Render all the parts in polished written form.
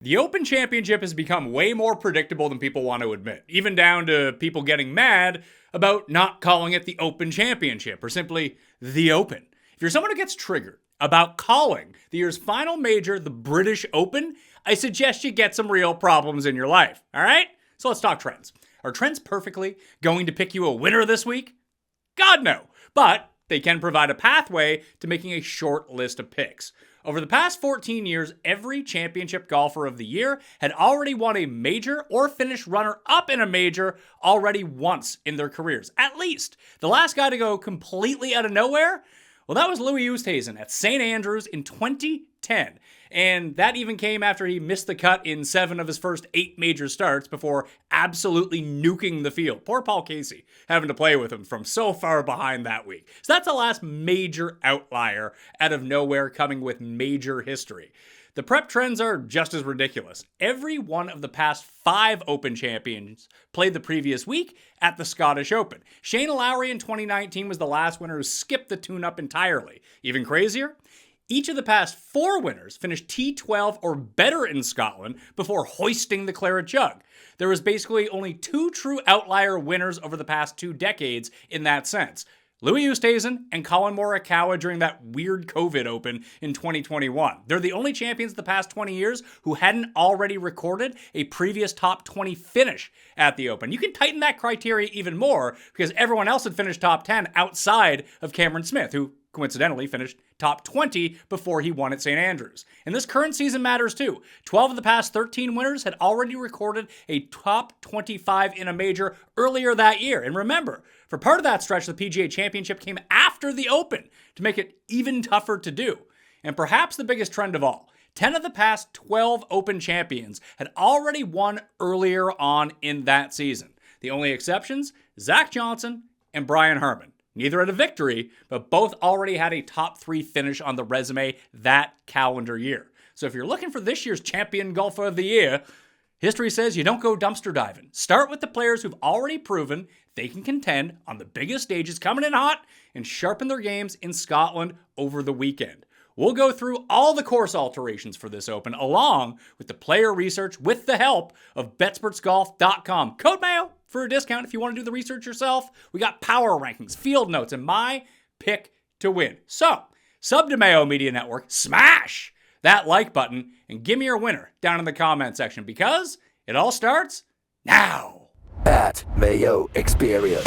The Open Championship has become way more predictable than people want to admit, even down to people getting mad about not calling it the Open Championship or simply the Open. If you're someone who gets triggered about calling the year's final major the British Open, I suggest you get some real problems in your life, all right? So let's talk trends. Are trends perfectly going to pick you a winner this week? God, no. But they can provide a pathway to making a short list of picks. Over the past 14 years, every championship golfer of the year had already won a major or finished runner-up in a major already once in their careers, at least. The last guy to go completely out of nowhere, well, that was Louis Oosthuizen at St. Andrews in 2010. And that even came after he missed the cut in 7 of his first 8 major starts before absolutely nuking the field. Poor Paul Casey having to play with him from so far behind that week. So that's the last major outlier out of nowhere coming with major history. The prep trends are just as ridiculous. Every one of the past 5 Open champions played the previous week at the Scottish Open. Shane Lowry in 2019 was the last winner who skipped the tune-up entirely. Even crazier? Each of the past 4 winners finished T12 or better in Scotland before hoisting the claret jug. There was basically only 2 true outlier winners over the past 2 decades in that sense. Louis Oosthuizen and Colin Morikawa during that weird COVID Open in 2021. They're the only champions of the past 20 years who hadn't already recorded a previous top 20 finish at the Open. You can tighten that criteria even more because everyone else had finished top 10 outside of Cameron Smith, who coincidentally finished top 20 before he won at St. Andrews. And this current season matters too. 12 of the past 13 winners had already recorded a top 25 in a major earlier that year. And remember, for part of that stretch, the PGA Championship came after the Open to make it even tougher to do. And perhaps the biggest trend of all, 10 of the past 12 Open champions had already won earlier on in that season. The only exceptions, Zach Johnson and Brian Harman. Neither had a victory, but both already had a top 3 finish on the resume that calendar year. So if you're looking for this year's champion golfer of the year, history says you don't go dumpster diving. Start with the players who've already proven they can contend on the biggest stages coming in hot and sharpen their games in Scotland over the weekend. We'll go through all the course alterations for this Open along with the player research with the help of BetspertsGolf.com. Code Mayo for a discount if you want to do the research yourself. We got power rankings, field notes, and my pick to win. So, sub to Mayo Media Network, smash that like button, and give me your winner down in the comment section because it all starts now. At Mayo Experience.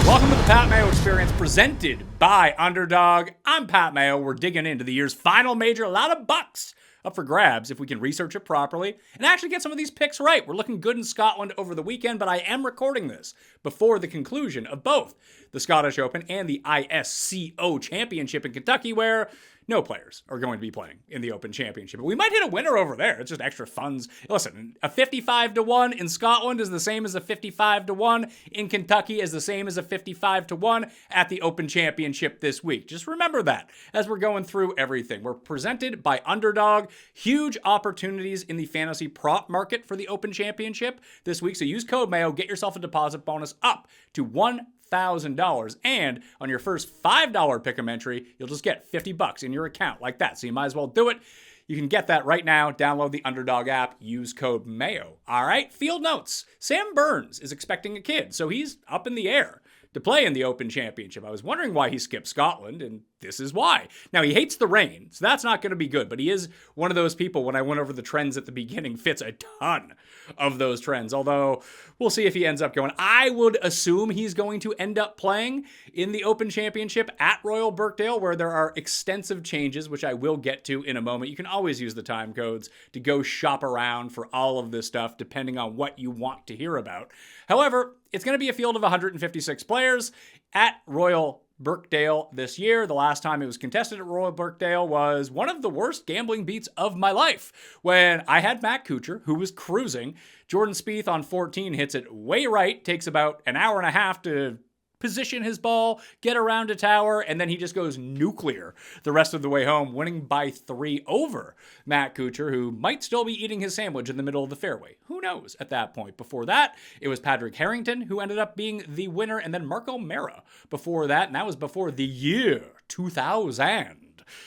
Welcome to the Pat Mayo Experience presented by Underdog. I'm Pat Mayo. We're digging into the year's final major. A lot of bucks up for grabs if we can research it properly and actually get some of these picks right. We're looking good in Scotland over the weekend, but I am recording this before the conclusion of both the Scottish Open and the ISCO Championship in Kentucky, where no players are going to be playing in the Open Championship. But we might hit a winner over there. It's just extra funds. Listen, a 55-1 in Scotland is the same as a 55-1 in Kentucky, is the same as a 55-1 at the Open Championship this week. Just remember that as we're going through everything. We're presented by Underdog. Huge opportunities in the fantasy prop market for the Open Championship this week. So use code Mayo, get yourself a deposit bonus up to $1,000, and on your first $5 pick'em entry, you'll just get $50 in your account like that. So you might as well do it. You can get that right now. Download the Underdog app. Use code Mayo. All right. Field notes. Sam Burns is expecting a kid, so he's up in the air to play in the Open Championship. I was wondering why he skipped Scotland, and this is why. Now, he hates the rain, so that's not going to be good, but he is one of those people, when I went over the trends at the beginning, fits a ton of those trends, although we'll see if he ends up going. I would assume he's going to end up playing in the Open Championship at Royal Birkdale, where there are extensive changes, which I will get to in a moment. You can always use the time codes to go shop around for all of this stuff, depending on what you want to hear about. However, it's going to be a field of 156 players at Royal Birkdale this year. The last time it was contested at Royal Birkdale was one of the worst gambling beats of my life when I had Matt Kuchar, who was cruising. Jordan Spieth on 14 hits it way right, takes about an hour and a half to position his ball, get around a tower, and then he just goes nuclear the rest of the way home, winning by 3 over Matt Kuchar, who might still be eating his sandwich in the middle of the fairway. Who knows at that point? Before that, it was Patrick Harrington who ended up being the winner, and then Marco Mera before that, and that was before the year 2000.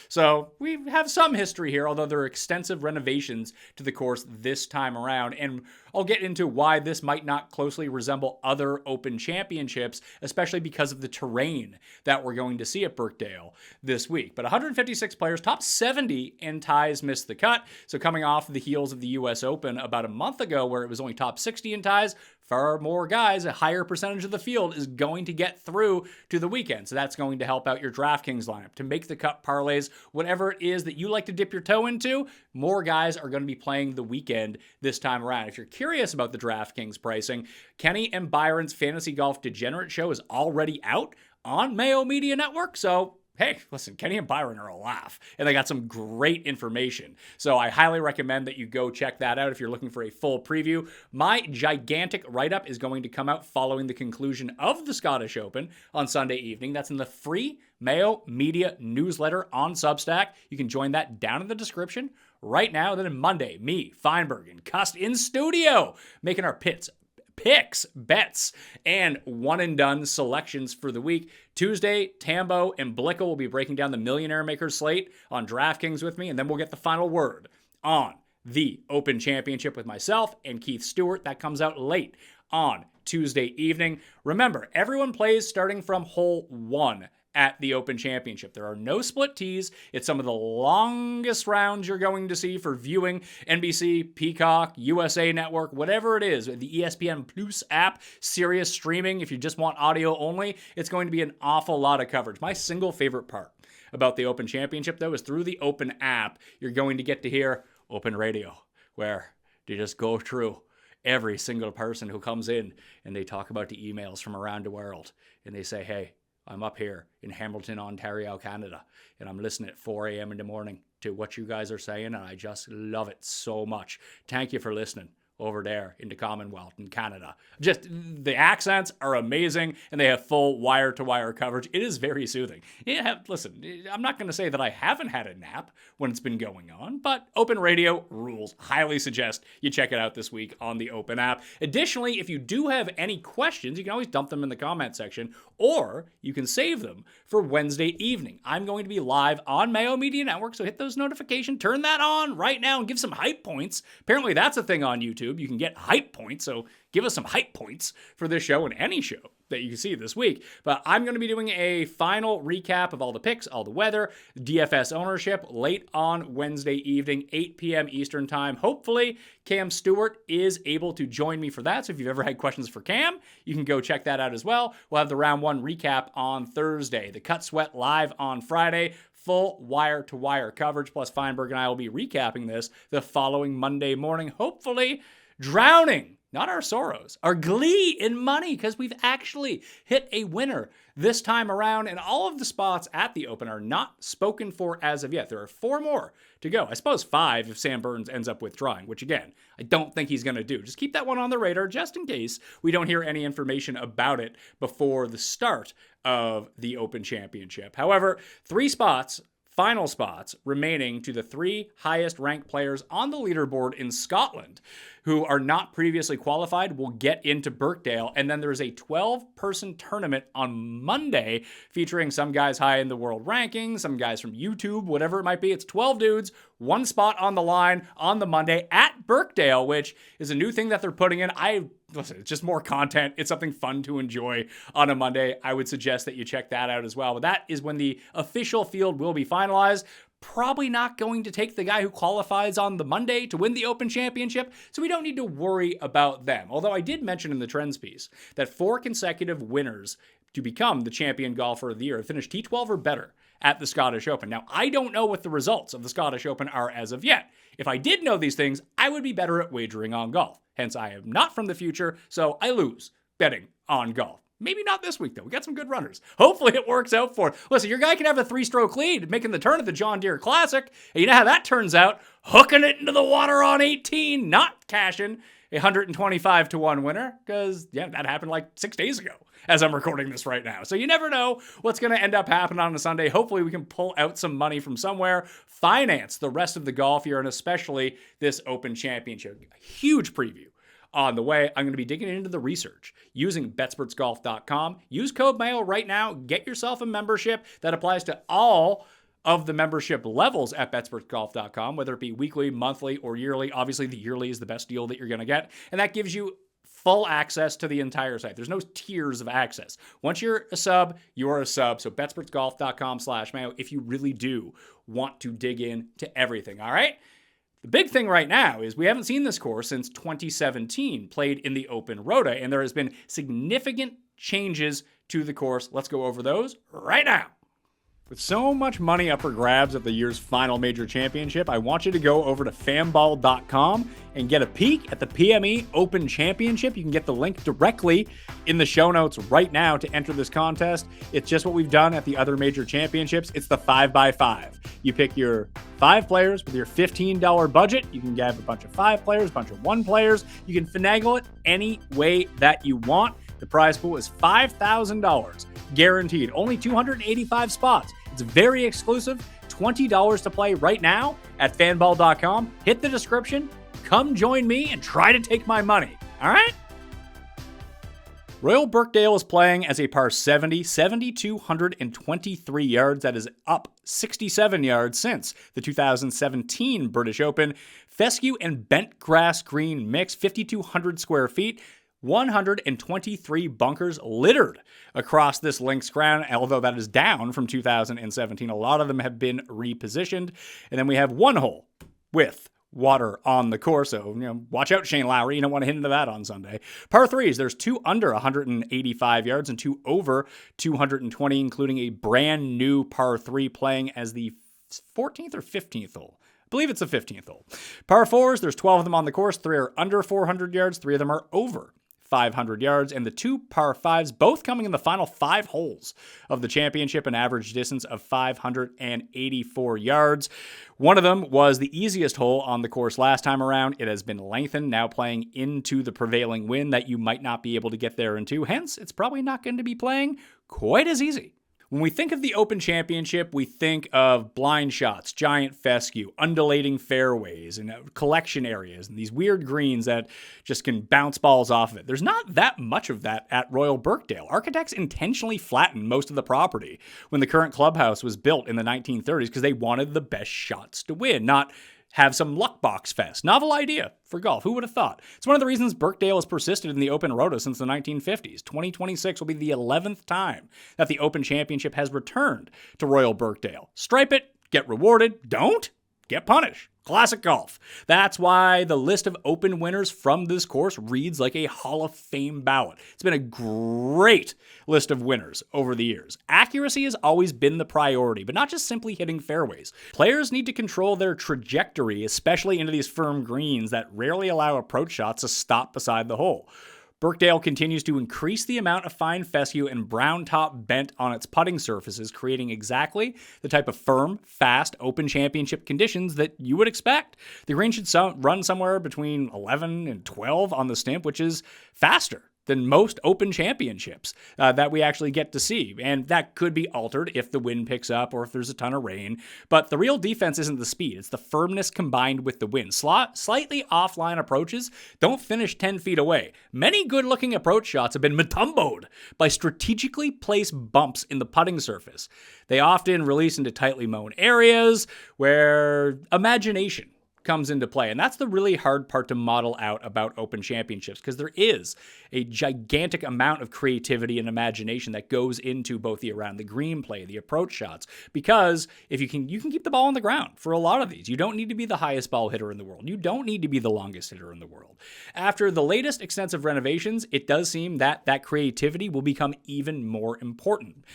So we have some history here, although there are extensive renovations to the course this time around. And I'll get into why this might not closely resemble other Open Championships, especially because of the terrain that we're going to see at Birkdale this week. But 156 players, top 70 in ties missed the cut. So coming off the heels of the US Open about a month ago, where it was only top 60 in ties, far more guys, a higher percentage of the field is going to get through to the weekend. So that's going to help out your DraftKings lineup. To make the cut parlays, whatever it is that you like to dip your toe into, more guys are going to be playing the weekend this time around. If you're curious about the DraftKings pricing, Kenny and Byron's Fantasy Golf Degenerate Show is already out on Mayo Media Network. So hey, listen, Kenny and Byron are a laugh, and they got some great information. So I highly recommend that you go check that out if you're looking for a full preview. My gigantic write-up is going to come out following the conclusion of the Scottish Open on Sunday evening. That's in the free Mayo Media newsletter on Substack. You can join that down in the description right now. Then on Monday, me, Feinberg, and Cust in studio, making our picks, bets, and one-and-done selections for the week. Tuesday, Tambo and Blickel will be breaking down the Millionaire Makers slate on DraftKings with me, and then we'll get the final word on the Open Championship with myself and Keith Stewart. That comes out late on Tuesday evening. Remember, everyone plays starting from hole 1 at the Open Championship. There are no split tees. It's some of the longest rounds you're going to see for viewing. NBC, Peacock, USA Network, whatever it is, the ESPN Plus app, Sirius streaming. If you just want audio only, it's going to be an awful lot of coverage. My single favorite part about the Open Championship, though, is through the Open app, you're going to get to hear Open Radio, where you just go through every single person who comes in and they talk about the emails from around the world. And they say, hey, I'm up here in Hamilton, Ontario, Canada, and I'm listening at 4 a.m. in the morning to what you guys are saying, and I just love it so much. Thank you for listening over there in the Commonwealth in Canada. Just the accents are amazing, and they have full wire-to-wire coverage. It is very soothing. Listen, I'm not going to say that I haven't had a nap when it's been going on, but Open Radio rules. Highly suggest you check it out this week on the Open app. Additionally, if you do have any questions, you can always dump them in the comment section, or you can save them for Wednesday evening. I'm going to be live on Mayo Media Network, so hit those notifications, turn that on right now, and give some hype points. Apparently, that's a thing on YouTube. You can get hype points, so give us some hype points for this show and any show that you can see this week. But I'm going to be doing a final recap of all the picks, all the weather, DFS ownership late on Wednesday evening, 8 p.m. Eastern time. Hopefully, Cam Stewart is able to join me for that. So if you've ever had questions for Cam, you can go check that out as well. We'll have the round 1 recap on Thursday, the Cut Sweat live on Friday. Full wire-to-wire coverage, plus Feinberg and I will be recapping this the following Monday morning, hopefully drowning, not our sorrows, our glee in money, because we've actually hit a winner this time around, and all of the spots at the Open are not spoken for as of yet. There are 4 more to go. I suppose 5 if Sam Burns ends up withdrawing, which again, I don't think he's going to do. Just keep that one on the radar just in case we don't hear any information about it before the start of the Open Championship. However, 3 spots, final spots remaining to the 3 highest ranked players on the leaderboard in Scotland who are not previously qualified will get into Birkdale. And then there's a 12-person tournament on Monday featuring some guys high in the world rankings, some guys from YouTube, whatever it might be. It's 12 dudes, 1 spot on the line on the Monday at Birkdale, which is a new thing that they're putting in. Listen, it's just more content. It's something fun to enjoy on a Monday. I would suggest that you check that out as well. But that is when the official field will be finalized. Probably not going to take the guy who qualifies on the Monday to win the Open Championship, so we don't need to worry about them. Although I did mention in the trends piece that 4 consecutive winners to become the champion golfer of the year have finished T12 or better at the Scottish Open. Now, I don't know what the results of the Scottish Open are as of yet. If I did know these things, I would be better at wagering on golf. Hence, I am not from the future, so I lose betting on golf. Maybe not this week, though. We got some good runners. Hopefully it works out for it. Listen, your guy can have a 3-stroke lead making the turn at the John Deere Classic. And you know how that turns out? Hooking it into the water on 18, not cashing. 125 to 1 winner, because that happened like 6 days ago as I'm recording this right now. So you never know what's going to end up happening on a Sunday. Hopefully we can pull out some money from somewhere, finance the rest of the golf year, and especially this Open Championship. Huge preview on the way. I'm going to be digging into the research using Betspertsgolf.com. Use code Mayo right now. Get yourself a membership that applies to all of the membership levels at Betspertsgolf.com, whether it be weekly, monthly, or yearly. Obviously, the yearly is the best deal that you're going to get, and that gives you full access to the entire site. There's no tiers of access. Once you're a sub, you are a sub. So Betspertsgolf.com/Mayo if you really do want to dig in to everything, all right? The big thing right now is we haven't seen this course since 2017, played in the Open Rota, and there has been significant changes to the course. Let's go over those right now. With so much money up for grabs at the year's final major championship, I want you to go over to fanball.com and get a peek at the PME Open Championship. You can get the link directly in the show notes right now to enter this contest. It's just what we've done at the other major championships. It's the 5x5. You pick your 5 players with your $15 budget. You can get a bunch of 5 players, a bunch of 1 players. You can finagle it any way that you want. The prize pool is $5,000 guaranteed. Only 285 spots. It's very exclusive. $20 to play right now at fanball.com. Hit the description. Come join me and try to take my money. All right? Royal Birkdale is playing as a par 70, 7,223 yards. That is up 67 yards since the 2017 British Open. Fescue and bent grass green mix, 5,200 square feet. 123 bunkers littered across this links ground, although that is down from 2017. A lot of them have been repositioned. And then we have 1 hole with water on the course. So, watch out, Shane Lowry. You don't want to hit into that on Sunday. Par 3s, there's 2 under 185 yards and 2 over 220, including a brand new par 3 playing as the 14th or 15th hole. I believe it's the 15th hole. Par 4s, there's 12 of them on the course. 3 are under 400 yards. 3 of them are over 500 yards, and the 2 par 5s both coming in the final 5 holes of the championship, an average distance of 584 yards. One of them was the easiest hole on the course last time around. It has been lengthened, now playing into the prevailing wind that you might not be able to get there into. Hence, it's probably not going to be playing quite as easy. When we think of the Open Championship, we think of blind shots, giant fescue, undulating fairways, and collection areas, and these weird greens that just can bounce balls off of it. There's not that much of that at Royal Birkdale. Architects intentionally flattened most of the property when the current clubhouse was built in the 1930s because they wanted the best shots to win, not have some luck box fest. Novel idea for golf. Who would have thought? It's one of the reasons Birkdale has persisted in the Open Rota since the 1950s. 2026 will be the 11th time that the Open Championship has returned to Royal Birkdale. Stripe it, get rewarded. Don't get punished. Classic golf. That's why the list of Open winners from this course reads like a Hall of Fame ballot. It's been a great list of winners over the years. Accuracy has always been the priority, but not just simply hitting fairways. Players need to control their trajectory, especially into these firm greens that rarely allow approach shots to stop beside the hole. Birkdale continues to increase the amount of fine fescue and brown top bent on its putting surfaces, creating exactly the type of firm, fast, Open Championship conditions that you would expect. The green should run somewhere between 11 and 12 on the stimp, which is faster than most Open Championships that we actually get to see. And that could be altered if the wind picks up or if there's a ton of rain. But the real defense isn't the speed. It's the firmness combined with the wind. Slightly offline approaches don't finish 10 feet away. Many good-looking approach shots have been matumboed by strategically placed bumps in the putting surface. They often release into tightly mown areas where imagination comes into play. And that's the really hard part to model out about Open Championships, because there is a gigantic amount of creativity and imagination that goes into both the around the green play, the approach shots, because if you can keep the ball on the ground for a lot of these. You don't need to be the highest ball hitter in the world. You don't need to be the longest hitter in the world. After the latest extensive renovations, it does seem that that creativity will become even more important.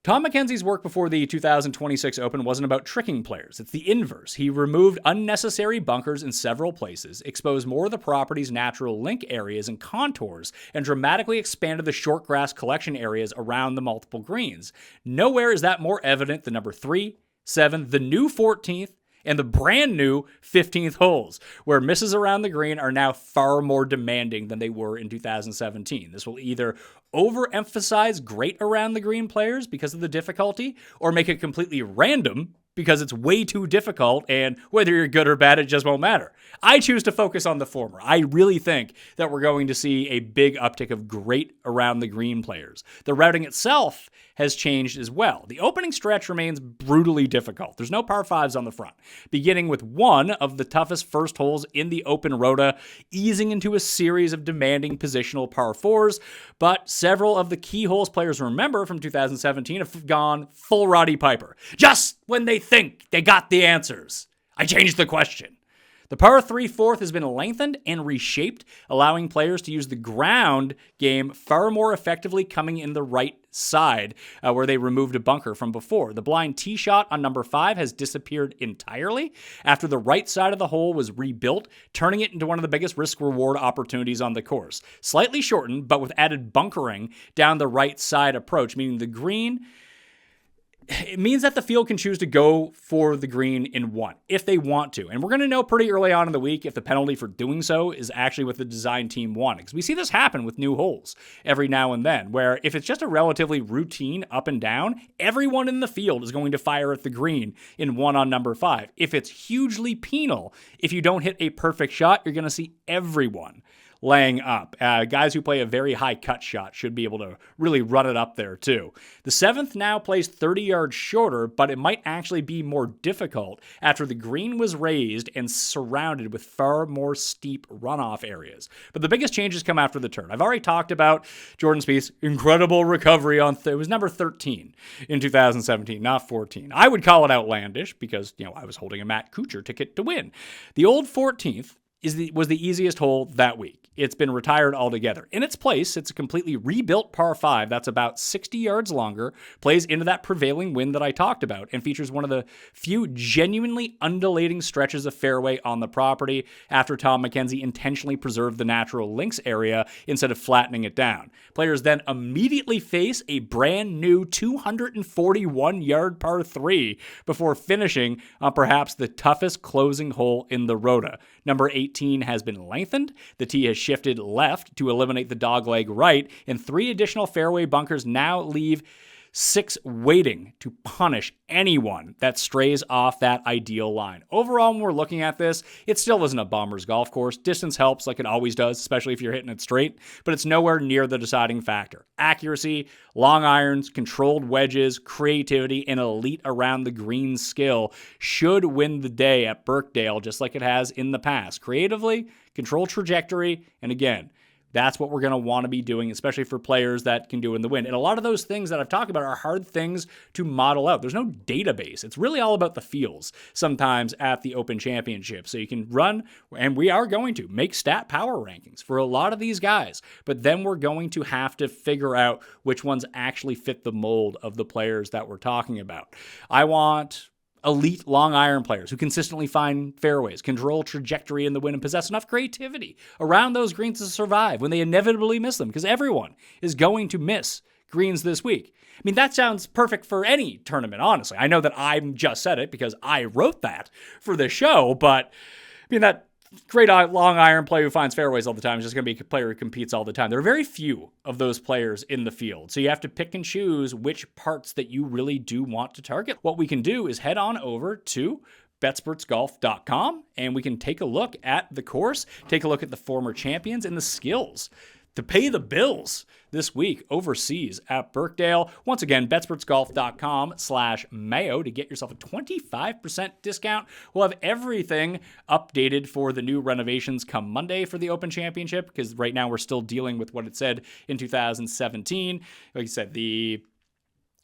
Tom Mackenzie's work before the 2026 Open wasn't about tricking players. It's the inverse. He removed unnecessary bunkers in several places, exposed more of the property's natural link areas and contours, and dramatically expanded the short grass collection areas around the multiple greens. Nowhere is that more evident than number 3, 7, the new 14th, and the brand new 15th holes, where misses around the green are now far more demanding than they were in 2017. This will either overemphasize great around the green players because of the difficulty, or make it completely random because it's way too difficult, and whether you're good or bad, it just won't matter. I choose to focus on the former. I really think that we're going to see a big uptick of great around the green players. The routing itself has changed as well. The opening stretch remains brutally difficult. There's no par fives on the front, beginning with one of the toughest first holes in the Open Rota, easing into a series of demanding positional par fours, but several of the key holes players remember from 2017 have gone full Roddy Piper. Just when they think they got the answers, I changed the question. The par 3 fourth has been lengthened and reshaped, allowing players to use the ground game far more effectively coming in the right side, where they removed a bunker from before. The blind tee shot on number 5 has disappeared entirely after the right side of the hole was rebuilt, turning it into one of the biggest risk-reward opportunities on the course. Slightly shortened, but with added bunkering down the right side approach, meaning the green... It means that the field can choose to go for the green in one if they want to. And we're going to know pretty early on in the week if the penalty for doing so is actually what the design team wanted. Because we see this happen with new holes every now and then, where if it's just a relatively routine up and down, everyone in the field is going to fire at the green in one on number 5. If it's hugely penal, if you don't hit a perfect shot, you're going to see everyone laying up. Guys who play a very high cut shot should be able to really run it up there too. The 7th now plays 30 yards shorter, but it might actually be more difficult after the green was raised and surrounded with far more steep runoff areas. But the biggest changes come after the turn. I've already talked about Jordan Spieth's incredible recovery on it was number 13 in 2017, not 14. I would call it outlandish because, I was holding a Matt Kuchar ticket to win. The old 14th was the easiest hole that week. It's been retired altogether. In its place, it's a completely rebuilt par 5 that's about 60 yards longer, plays into that prevailing wind that I talked about, and features one of the few genuinely undulating stretches of fairway on the property after Tom McKenzie intentionally preserved the natural links area instead of flattening it down. Players then immediately face a brand new 241-yard par 3 before finishing on perhaps the toughest closing hole in the Rota. Number 18 has been lengthened. The tee has shifted left to eliminate the dogleg right, and 3 additional fairway bunkers now leave 6 waiting to punish anyone that strays off that ideal line. Overall, when we're looking at this, it still isn't a bomber's golf course. Distance helps like it always does, especially if you're hitting it straight, but it's nowhere near the deciding factor. Accuracy, long irons, controlled wedges, creativity, and elite around the green skill should win the day at Birkdale just like it has in the past. Creatively, control trajectory, and again, that's what we're going to want to be doing, especially for players that can do in the wind. And a lot of those things that I've talked about are hard things to model out. There's no database. It's really all about the feels sometimes at the Open Championship. So you can run, and we are going to make stat power rankings for a lot of these guys. But then we're going to have to figure out which ones actually fit the mold of the players that we're talking about. I want elite long iron players who consistently find fairways, control trajectory in the wind, and possess enough creativity around those greens to survive when they inevitably miss them, because everyone is going to miss greens this week. I mean, that sounds perfect for any tournament, honestly. I know that I just said it because I wrote that for the show, but I mean, that great long iron player who finds fairways all the time is just going to be a player who competes all the time. There are very few of those players in the field, so you have to pick and choose which parts that you really do want to target. What we can do is head on over to Betspertsgolf.com and we can take a look at the course, take a look at the former champions and the skills to pay the bills this week overseas at Birkdale. Once again, Betspertsgolf.com/Mayo to get yourself a 25% discount. We'll have everything updated for the new renovations come Monday for the Open Championship, because right now we're still dealing with what it said in 2017. Like I said, the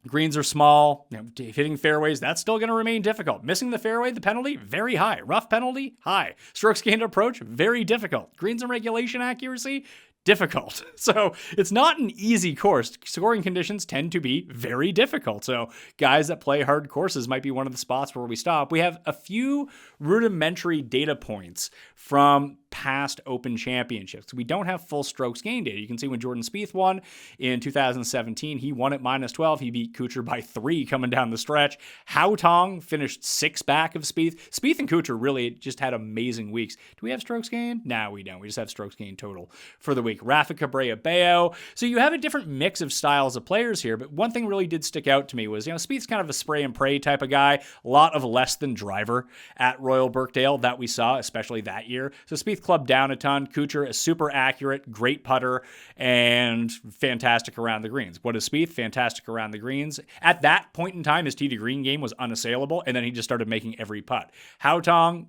greens are small. Hitting fairways, that's still going to remain difficult. Missing the fairway, the penalty, very high. Rough penalty, high. Strokes gained approach, very difficult. Greens and regulation accuracy, difficult. So it's not an easy course. Scoring conditions tend to be very difficult. So guys that play hard courses might be one of the spots where we stop. We have a few rudimentary data points from past Open Championships. We don't have full strokes gained data. You can see when Jordan Spieth won in 2017, he won at -12. He beat Kuchar by 3 coming down the stretch. Hao Tong finished 6 back of Spieth. Spieth and Kuchar really just had amazing weeks. Do we have strokes gained? No, we don't. We just have strokes gained total for the week. Rafa Cabrera Bayo. So you have a different mix of styles of players here, but one thing really did stick out to me was, Spieth's kind of a spray and pray type of guy. A lot of less than driver at Royal Birkdale that we saw, especially that year. So Spieth clubbed down a ton. Kuchar is super accurate, great putter, and fantastic around the greens. What is Spieth? Fantastic around the greens. At that point in time, his tee to green game was unassailable, and then he just started making every putt. Hao Tong,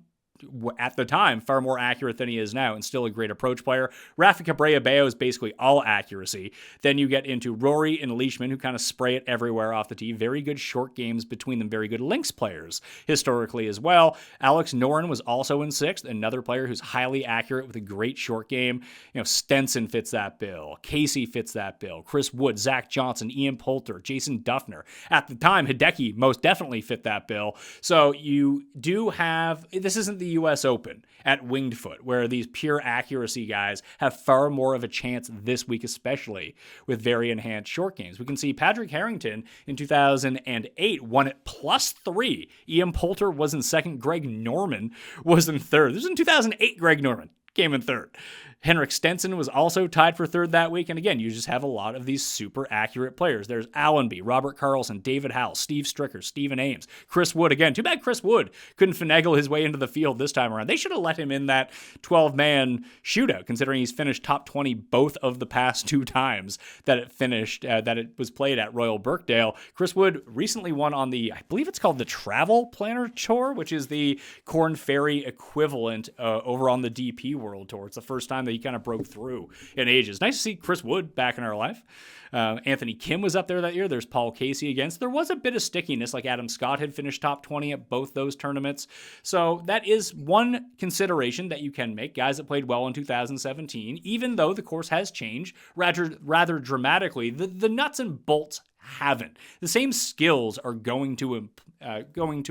at the time, far more accurate than he is now, and still a great approach player. Rafa Cabrera Bayo is basically all accuracy. Then you get into Rory and Leishman, who kind of spray it everywhere off the tee. Very good short games between them. Very good links players historically as well. Alex Noren was also in 6th, another player who's highly accurate with a great short game. Stenson fits that bill. Casey fits that bill. Chris Wood, Zach Johnson, Ian Poulter, Jason Duffner. At the time, Hideki most definitely fit that bill. So you do have, this isn't the U.S. Open at Winged Foot, where these pure accuracy guys have far more of a chance this week, especially with very enhanced short games. We can see Patrick Harrington in 2008 won at +3. Ian Poulter was in 2nd. Greg Norman was in 3rd. This was in 2008. Greg Norman came in 3rd. Henrik Stenson was also tied for 3rd that week. And again, you just have a lot of these super accurate players. There's Allenby, Robert Carlson, David Howell, Steve Stricker, Stephen Ames, Chris Wood. Again, too bad Chris Wood couldn't finagle his way into the field this time around. They should have let him in that 12-man shootout, considering he's finished top 20 both of the past 2 times that it was played at Royal Birkdale. Chris Wood recently won on the, I believe it's called the Travel Planner Tour, which is the Korn Ferry equivalent over on the DP World Tour. It's the first time that he kind of broke through in ages. Nice to see Chris Wood back in our life. Anthony Kim was up there that year. There's Paul Casey again. So there was a bit of stickiness, like Adam Scott had finished top 20 at both those tournaments. So that is one consideration that you can make. Guys that played well in 2017, even though the course has changed rather dramatically, the nuts and bolts haven't. The same skills are going to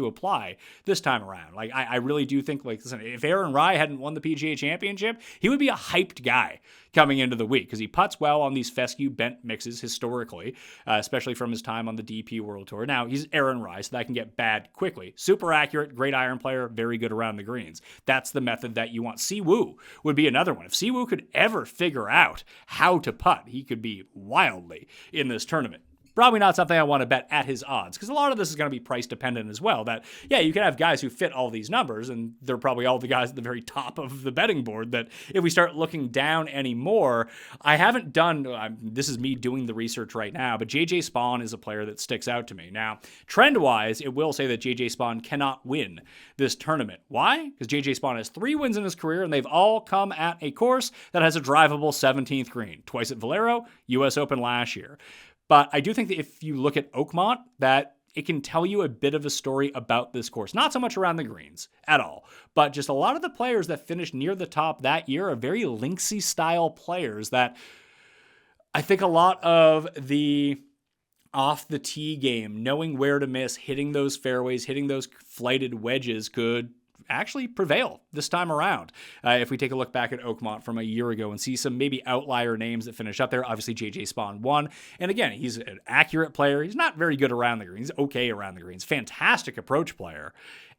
apply this time around. Like I really do think, like, listen, if Aaron Rai hadn't won the PGA Championship, he would be a hyped guy coming into the week because he putts well on these fescue bent mixes historically, especially from his time on the DP World Tour. Now he's Aaron Rai, so that can get bad quickly. Super accurate, great iron player, very good around the greens. That's the method that you want. Siwoo would be another one. If Siwoo could ever figure out how to putt, he could be wildly in this tournament. Probably not something I want to bet at his odds, because a lot of this is going to be price dependent as well. That, yeah, you can have guys who fit all these numbers, and they're probably all the guys at the very top of the betting board, that if we start looking down anymore, I haven't done, this is me doing the research right now, but JJ Spawn is a player that sticks out to me. Now, trend-wise, it will say that JJ Spawn cannot win this tournament. Why? Because JJ Spawn has 3 wins in his career, and they've all come at a course that has a drivable 17th green. Twice at Valero, U.S. Open last year. But I do think that if you look at Oakmont, that it can tell you a bit of a story about this course. Not so much around the greens at all, but just a lot of the players that finished near the top that year are very linksy style players that I think a lot of the off the tee game, knowing where to miss, hitting those fairways, hitting those flighted wedges could actually prevail this time around. If we take a look back at Oakmont from a year ago and see some maybe outlier names that finish up there, obviously JJ Spawn won. And again, he's an accurate player. He's not very good around the greens. He's okay around the greens. Fantastic approach player.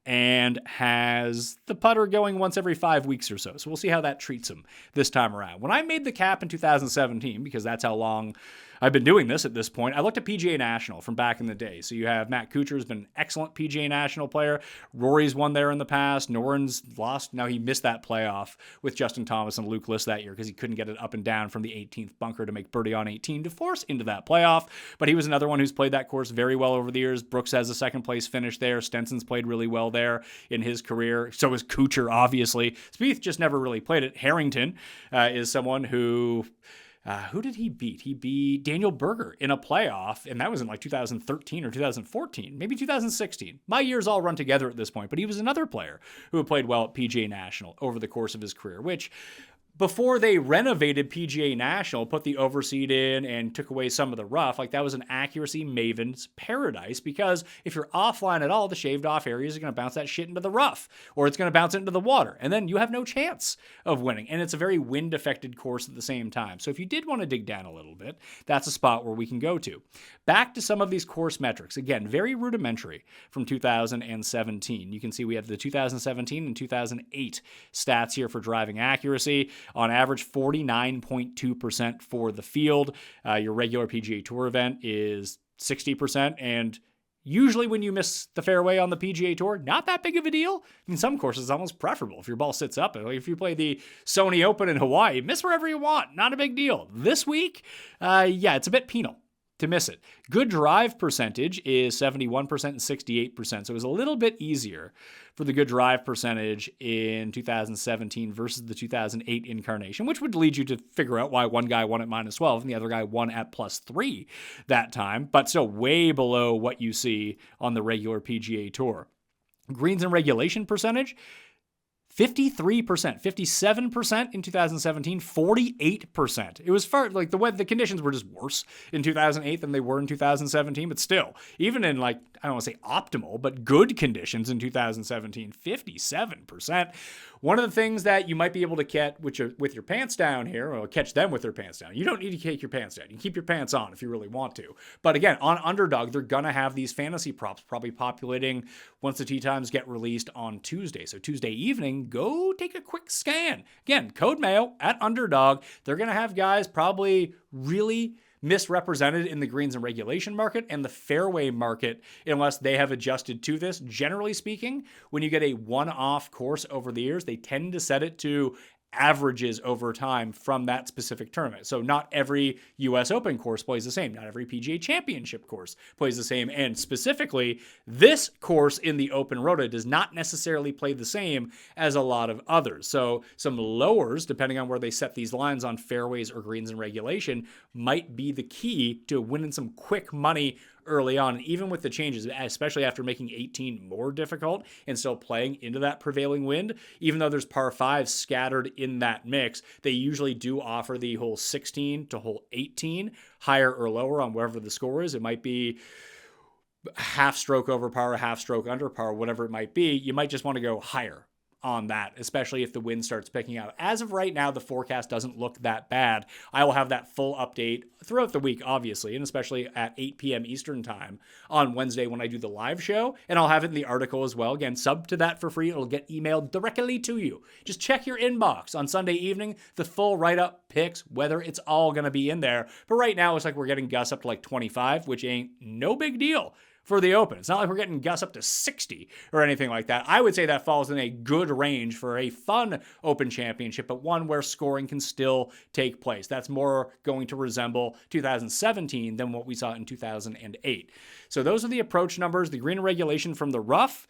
And has the putter going once every 5 weeks or so. So we'll see how that treats him this time around. When I made the cap in 2017, because that's how long I've been doing this at this point, I looked at PGA National from back in the day. So you have Matt Kuchar's been an excellent PGA National player. Rory's won there in the past. Noren's lost. Now he missed that playoff with Justin Thomas and Luke List that year because he couldn't get it up and down from the 18th bunker to make birdie on 18 to force into that playoff. But he was another one who's played that course very well over the years. Brooks has a second place finish there. Stenson's played really well there in his career. So is Kuchar, obviously. Spieth just never really played it. Harrington is someone who did he beat? He beat Daniel Berger in a playoff, and that was in like 2013 or 2014, maybe 2016. My years all run together at this point, but he was another player who had played well at PGA National over the course of his career, which before they renovated PGA National, put the overseed in and took away some of the rough, like that was an accuracy maven's paradise, because if you're offline at all, the shaved off areas are going to bounce that shit into the rough, or it's going to bounce into the water, and then you have no chance of winning. And it's a very wind affected course at the same time. So if you did want to dig down a little bit, that's a spot where we can go to. Back to some of these course metrics. Again, very rudimentary from 2017. You can see we have the 2017 and 2008 stats here for driving accuracy. On average, 49.2% for the field. Your regular PGA Tour event is 60%. And usually when you miss the fairway on the PGA Tour, not that big of a deal. In some courses, it's almost preferable if your ball sits up. If you play the Sony Open in Hawaii, miss wherever you want. Not a big deal. This week, it's a bit penal to miss it. Good drive percentage is 71% and 68%. So it was a little bit easier for the good drive percentage in 2017 versus the 2008 incarnation, which would lead you to figure out why one guy won at -12 and the other guy won at +3 that time, but still way below what you see on the regular PGA Tour. Greens and regulation percentage, 53%, 57% in 2017, 48%. It was far, like the conditions were just worse in 2008 than they were in 2017, but still, even in I don't want to say optimal, but good conditions in 2017, 57%. One of the things that you might be able to catch with your pants down here, or catch them with their pants down. You don't need to take your pants down. You can keep your pants on if you really want to. But again, on Underdog, they're going to have these fantasy props probably populating once the tee times get released on Tuesday. So Tuesday evening, go take a quick scan. Again, code Mayo at Underdog. They're going to have guys probably really misrepresented in the greens and regulation market and the fairway market unless they have adjusted to this. Generally speaking, when you get a one-off course over the years, they tend to set it to averages over time from that specific tournament. So not every US Open course plays the same. Not every PGA Championship course plays the same. And specifically, this course in the Open Rota does not necessarily play the same as a lot of others. So some lowers, depending on where they set these lines on fairways or greens and regulation, might be the key to winning some quick money early on. And even with the changes, especially after making 18 more difficult and still playing into that prevailing wind, even though there's par 5 scattered in that mix, they usually do offer the hole 16 to hole 18, higher or lower on wherever the score is. It might be half stroke over par, half stroke under par, whatever it might be. You might just want to go higher on that, especially if the wind starts picking up. As of right now, the forecast doesn't look that bad. I will have that full update throughout the week, obviously, and especially at 8 p.m. Eastern time on Wednesday when I do the live show, and I'll have it in the article as well. Again, sub to that for free. It'll get emailed directly to you. Just check your inbox on Sunday evening. The full write-up picks, whether it's all going to be in there. But right now, it's like we're getting gusts up to 25, which ain't no big deal for the Open. It's not like we're getting gusts up to 60 or anything like that. I would say that falls in a good range for a fun Open Championship, but one where scoring can still take place. That's more going to resemble 2017 than what we saw in 2008. So those are the approach numbers. The green regulation from the rough,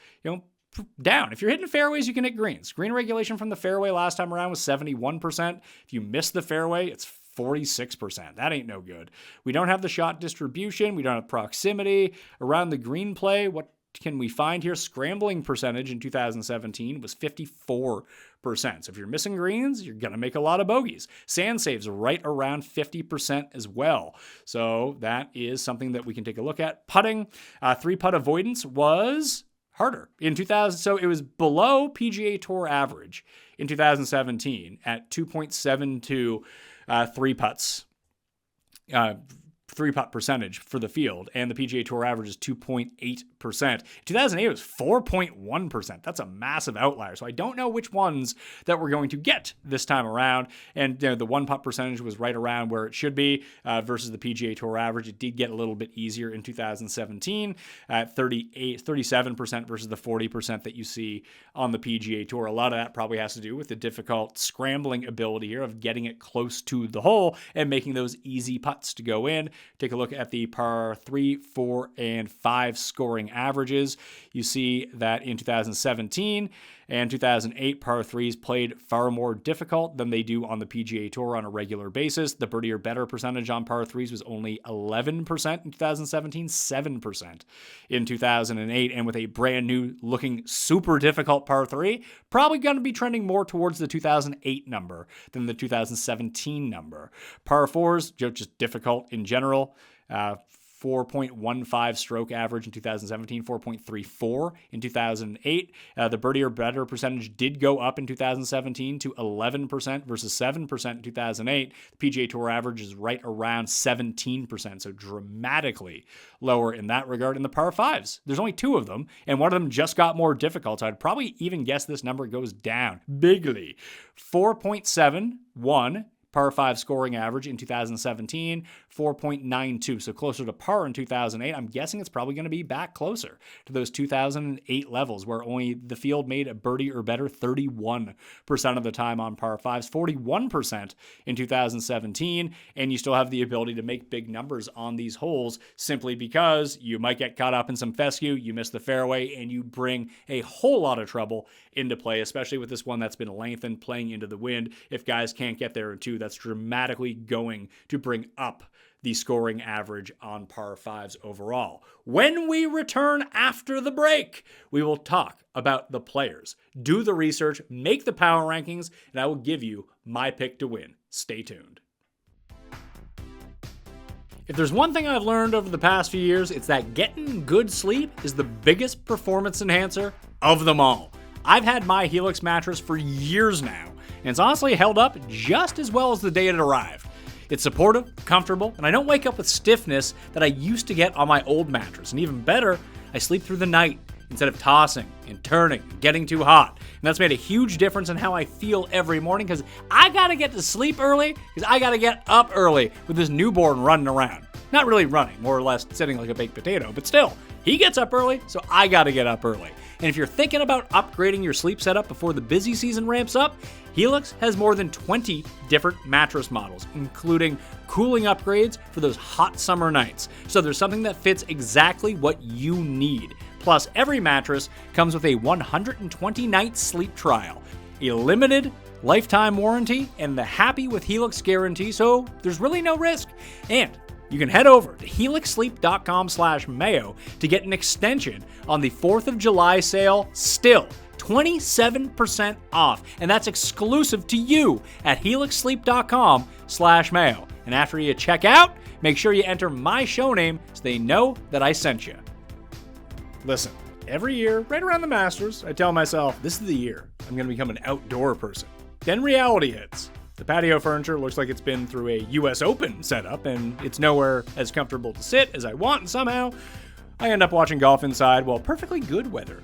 down. If you're hitting fairways, you can hit greens. Green regulation from the fairway last time around was 71%. If you miss the fairway, it's 46%. That ain't no good. We don't have the shot distribution. We don't have proximity around the green play. What can we find here? Scrambling percentage in 2017 was 54%. So if you're missing greens, you're going to make a lot of bogeys. Sand saves right around 50% as well. So that is something that we can take a look at. Putting, 3-putt avoidance was harder in 2000. So it was below PGA Tour average in 2017 at 2.72 3-putts, 3-putt percentage for the field, and the PGA Tour average is 2.8%. 2008 was 4.1%. That's a massive outlier. So I don't know which ones that we're going to get this time around. And the 1-putt percentage was right around where it should be versus the PGA Tour average. It did get a little bit easier in 2017 at 37% versus the 40% that you see on the PGA Tour. A lot of that probably has to do with the difficult scrambling ability here of getting it close to the hole and making those easy putts to go in. Take a look at the par 3, 4, and 5 scoring averages. You see that in 2017 and 2008, par 3s played far more difficult than they do on the PGA Tour on a regular basis. The birdie or better percentage on par 3s was only 11% in 2017, 7% in 2008. And with a brand new looking super difficult par 3, probably going to be trending more towards the 2008 number than the 2017 number. Par 4s, just difficult in general. 4.15 stroke average in 2017, 4.34 in 2008. The birdie or better percentage did go up in 2017 to 11% versus 7% in 2008. The PGA Tour average is right around 17%, so dramatically lower in that regard. In the par 5s, there's only 2 of them, and one of them just got more difficult, so I'd probably even guess this number goes down bigly. 4.71 par 5 scoring average in 2017, 4.92, so closer to par in 2008. I'm guessing it's probably going to be back closer to those 2008 levels where only the field made a birdie or better 31% of the time on par 5s, 41% in 2017, and you still have the ability to make big numbers on these holes simply because you might get caught up in some fescue, you miss the fairway, and you bring a whole lot of trouble into play, especially with this one that's been lengthened playing into the wind. If guys can't get there in 2, that's dramatically going to bring up the scoring average on par 5s overall. When we return after the break, we will talk about the players, do the research, make the power rankings, and I will give you my pick to win. Stay tuned. If there's one thing I've learned over the past few years, it's that getting good sleep is the biggest performance enhancer of them all. I've had my Helix mattress for years now, and it's honestly held up just as well as the day it arrived. It's supportive, comfortable, and I don't wake up with stiffness that I used to get on my old mattress. And even better, I sleep through the night instead of tossing and turning and getting too hot. And that's made a huge difference in how I feel every morning because I gotta get to sleep early because I gotta get up early with this newborn running around. Not really running, more or less sitting like a baked potato, but still, he gets up early, so I gotta get up early. And if you're thinking about upgrading your sleep setup before the busy season ramps up, Helix has more than 20 different mattress models, including cooling upgrades for those hot summer nights. So there's something that fits exactly what you need. Plus, every mattress comes with a 120-night sleep trial, a limited lifetime warranty, and the Happy with Helix guarantee, so there's really no risk. And you can head over to helixsleep.com/Mayo to get an extension on the 4th of July sale, still 27% off. And that's exclusive to you at helixsleep.com/Mayo. And after you check out, make sure you enter my show name so they know that I sent you. Listen, every year, right around the Masters, I tell myself, this is the year I'm going to become an outdoor person. Then reality hits. The patio furniture looks like it's been through a US Open setup, and it's nowhere as comfortable to sit as I want, and somehow I end up watching golf inside while perfectly good weather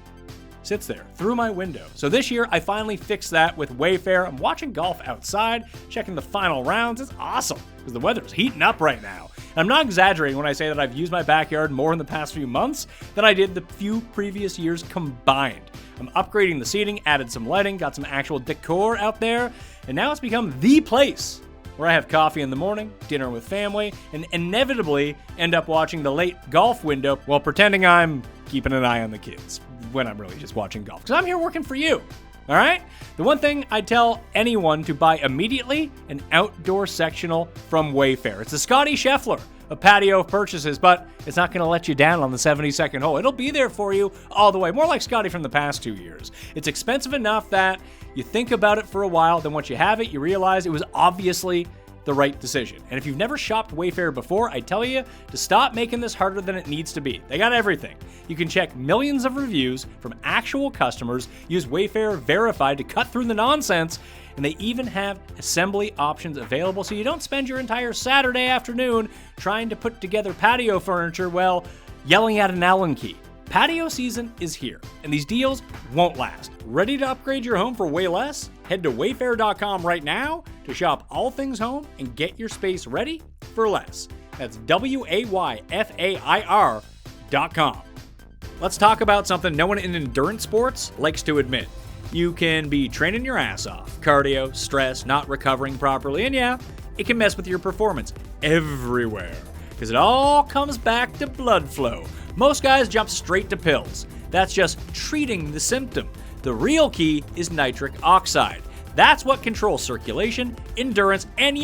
sits there through my window. So this year, I finally fixed that with WAYFAIR. I'm watching golf outside, checking the final rounds. It's awesome because the weather's heating up right now. And I'm not exaggerating when I say that I've used my backyard more in the past few months than I did the few previous years combined. I'm upgrading the seating, added some lighting, got some actual decor out there, and now it's become the place where I have coffee in the morning, dinner with family, and inevitably end up watching the late golf window while pretending I'm keeping an eye on the kids when I'm really just watching golf. Because I'm here working for you, all right? The one thing I tell anyone to buy immediately, an outdoor sectional from WAYFAIR. It's the Scotty Scheffler of patio purchases, but it's not going to let you down on the 72nd hole. It'll be there for you all the way, more like Scotty from the past 2 years. It's expensive enough that you think about it for a while, then once you have it, you realize it was obviously the right decision. And if you've never shopped WAYFAIR before, I tell you to stop making this harder than it needs to be. They got everything. You can check millions of reviews from actual customers, use WAYFAIR Verified to cut through the nonsense, and they even have assembly options available so you don't spend your entire Saturday afternoon trying to put together patio furniture while yelling at an Allen key. Patio season is here, and these deals won't last. Ready to upgrade your home for way less? Head to wayfair.com right now to shop all things home and get your space ready for less. That's WAYFAIR.com. Let's talk about something no one in endurance sports likes to admit. You can be training your ass off, cardio, stress, not recovering properly, and yeah, it can mess with your performance everywhere. Because it all comes back to blood flow. Most guys jump straight to pills. That's just treating the symptom. The real key is nitric oxide. That's what controls circulation, endurance, and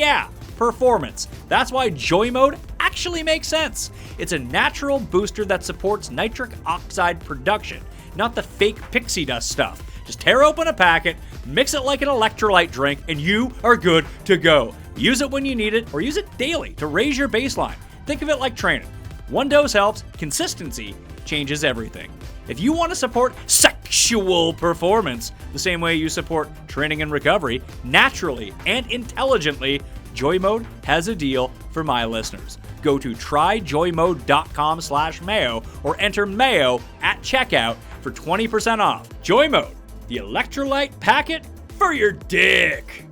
performance. That's why Joy Mode actually makes sense. It's a natural booster that supports nitric oxide production, not the fake pixie dust stuff. Just tear open a packet, mix it like an electrolyte drink, and you are good to go. Use it when you need it, or use it daily to raise your baseline. Think of it like training. One dose helps, consistency changes everything. If you want to support sexual performance the same way you support training and recovery, naturally and intelligently, Joy Mode has a deal for my listeners. Go to tryjoymode.com/Mayo or enter Mayo at checkout for 20% off. Joy Mode, the electrolyte packet for your dick.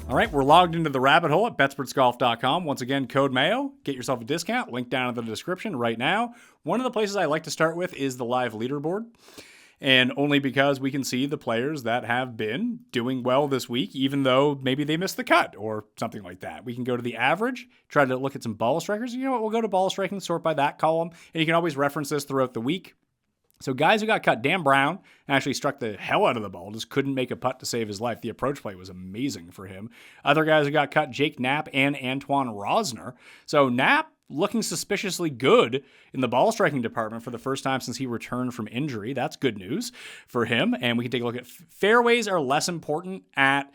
All right, we're logged into the rabbit hole at betspertsgolf.com. Once again, code Mayo. Get yourself a discount. Link down in the description right now. One of the places I like to start with is the live leaderboard. And only because we can see the players that have been doing well this week, even though maybe they missed the cut or something like that. We can go to the average, try to look at some ball strikers. You know what? We'll go to ball striking, sort by that column. And you can always reference this throughout the week. So guys who got cut, Dan Brown actually struck the hell out of the ball, just couldn't make a putt to save his life. The approach play was amazing for him. Other guys who got cut, Jake Knapp and Antoine Rosner. So Knapp looking suspiciously good in the ball striking department for the first time since he returned from injury. That's good news for him. And we can take a look at fairways are less important at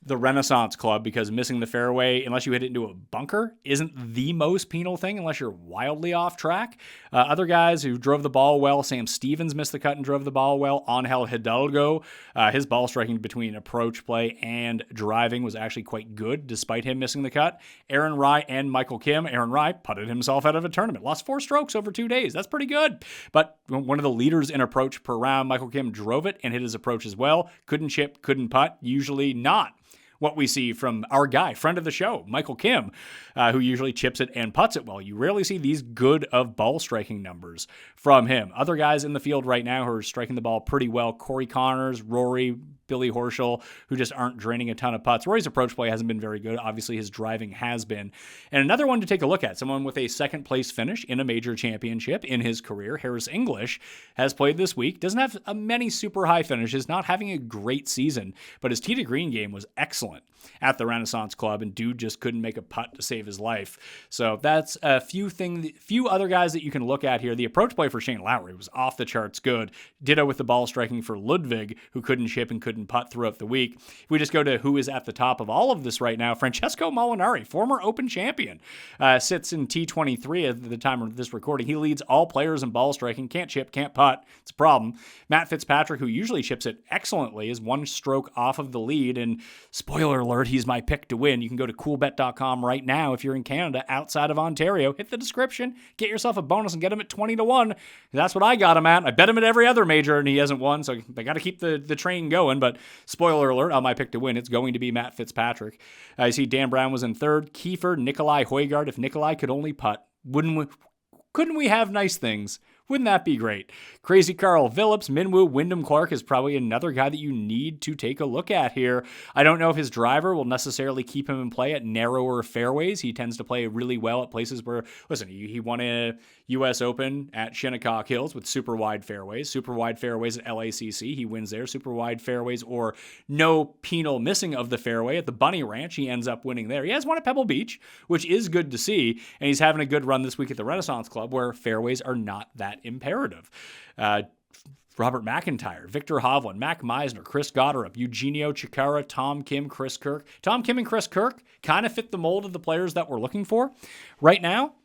the Renaissance Club because missing the fairway, unless you hit it into a bunker, isn't the most penal thing unless you're wildly off track. Other guys who drove the ball well, Sam Stevens missed the cut and drove the ball well. Angel Hidalgo, his ball striking between approach play and driving was actually quite good despite him missing the cut. Aaron Rai and Michael Kim. Aaron Rai putted himself out of a tournament, lost 4 strokes over 2 days. That's pretty good. But one of the leaders in approach per round, Michael Kim drove it and hit his approach as well. Couldn't chip, couldn't putt, usually not what we see from our guy, friend of the show, Michael Kim, who usually chips it and putts it well. You rarely see these good of ball striking numbers from him. Other guys in the field right now who are striking the ball pretty well, Corey Connors, Rory, Billy Horschel, who just aren't draining a ton of putts. Rory's approach play hasn't been very good. Obviously, his driving has been. And another one to take a look at, someone with a second place finish in a major championship in his career, Harris English, has played this week. Doesn't have many super high finishes, not having a great season, but his tee to green game was excellent at the Renaissance Club, and dude just couldn't make a putt to save his life. So that's a few other guys that you can look at here. The approach play for Shane Lowry was off the charts good. Ditto with the ball striking for Ludwig, who couldn't chip and couldn't putt throughout the week. If we just go to who is at the top of all of this right now, Francesco Molinari, former Open champion, sits in T23 at the time of this recording. He leads all players in ball striking, can't chip, can't putt. It's a problem. Matt Fitzpatrick, who usually chips it excellently, is 1 stroke off of the lead, and spoiler alert, he's my pick to win. You can go to coolbet.com right now if you're in Canada outside of Ontario. Hit the description, get yourself a bonus, and get him at 20-1. That's what I got him at. I bet him at every other major, and he hasn't won, so they got to keep the train going. But spoiler alert, on my pick to win, it's going to be Matt Fitzpatrick. I see Dan Brown was in third. Kiefer, Nikolai Højgaard. If Nikolai could only putt, couldn't we have nice things? Wouldn't that be great? Crazy Carl Phillips, Minwoo, Wyndham Clark is probably another guy that you need to take a look at here. I don't know if his driver will necessarily keep him in play at narrower fairways. He tends to play really well at places where, listen, he won a U.S. Open at Shinnecock Hills with super wide fairways at LACC. He wins there. Super wide fairways or no penal missing of the fairway at the Bunny Ranch. He ends up winning there. He has one at Pebble Beach, which is good to see, and he's having a good run this week at the Renaissance Club where fairways are not that imperative. Robert McIntyre, Victor Hovland, Mac Meisner, Chris Gotterup, Eugenio Chikara, Tom Kim, Chris Kirk. Tom Kim and Chris Kirk kind of fit the mold of the players that we're looking for right now,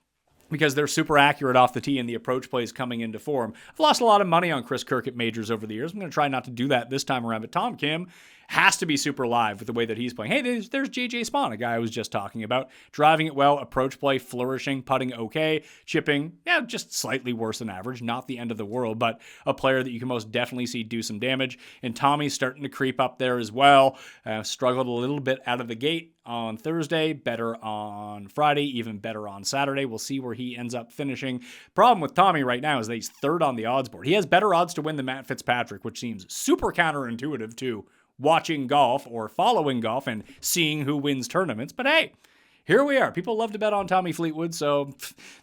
because they're super accurate off the tee and the approach plays coming into form. I've lost a lot of money on Chris Kirk at majors over the years. I'm going to try not to do that this time around, but Tom Kim has to be super live with the way that he's playing. Hey, there's JJ Spawn, a guy I was just talking about. Driving it well, approach play, flourishing, putting okay, chipping, just slightly worse than average. Not the end of the world, but a player that you can most definitely see do some damage. And Tommy's starting to creep up there as well. Struggled a little bit out of the gate on Thursday, better on Friday, even better on Saturday. We'll see where he ends up finishing. Problem with Tommy right now is that he's third on the odds board. He has better odds to win than Matt Fitzpatrick, which seems super counterintuitive to watching golf or following golf and seeing who wins tournaments. But hey, here we are. People love to bet on Tommy Fleetwood, so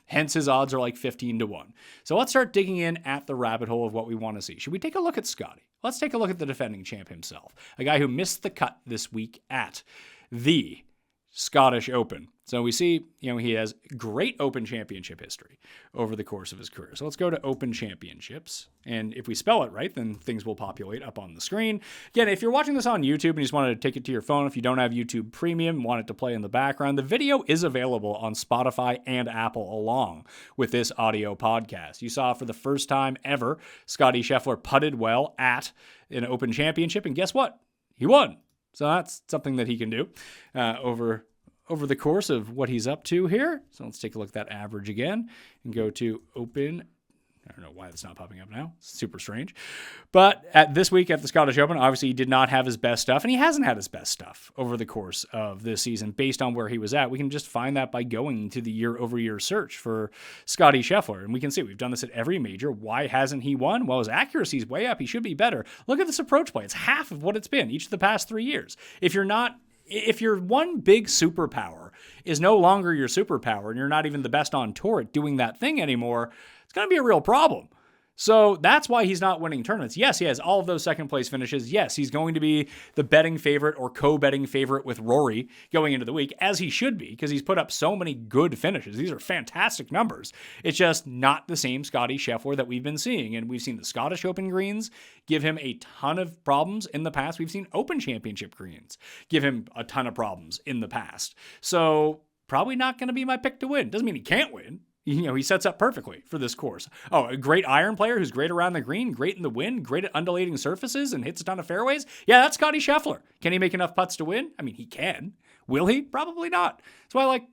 hence his odds are like 15-1. So let's start digging in at the rabbit hole of what we want to see. Should we take a look at Scotty? Let's take a look at the defending champ himself, a guy who missed the cut this week at the Scottish Open. So we see, he has great Open Championship history over the course of his career. So let's go to Open Championships. And if we spell it right, then things will populate up on the screen. Again, if you're watching this on YouTube and you just wanted to take it to your phone, if you don't have YouTube Premium, want it to play in the background, the video is available on Spotify and Apple along with this audio podcast. You saw for the first time ever, Scotty Scheffler putted well at an Open Championship. And guess what? He won. So that's something that he can do over the course of what he's up to here. So let's take a look at that average again and go to Open. I don't know why that's not popping up now. It's super strange. But at this week at the Scottish Open, obviously he did not have his best stuff, and he hasn't had his best stuff over the course of this season based on where he was at. We can just find that by going to the year-over-year search for Scotty Scheffler, and we can see we've done this at every major. Why hasn't he won? Well, his accuracy is way up. He should be better. Look at this approach play. It's half of what it's been each of the past 3 years. If your one big superpower is no longer your superpower and you're not even the best on tour at doing that thing anymore, it's going to be a real problem. So that's why he's not winning tournaments. Yes, he has all of those second place finishes. Yes, he's going to be the betting favorite or co-betting favorite with Rory going into the week, as he should be, because he's put up so many good finishes. These are fantastic numbers. It's just not the same Scotty Scheffler that we've been seeing. And we've seen the Scottish Open greens give him a ton of problems in the past. We've seen Open Championship greens give him a ton of problems in the past. So probably not going to be my pick to win. Doesn't mean he can't win. He sets up perfectly for this course. Oh, a great iron player who's great around the green, great in the wind, great at undulating surfaces and hits a ton of fairways. Yeah, that's Scotty Scheffler. Can he make enough putts to win? I mean, he can. Will he? Probably not. That's why I like,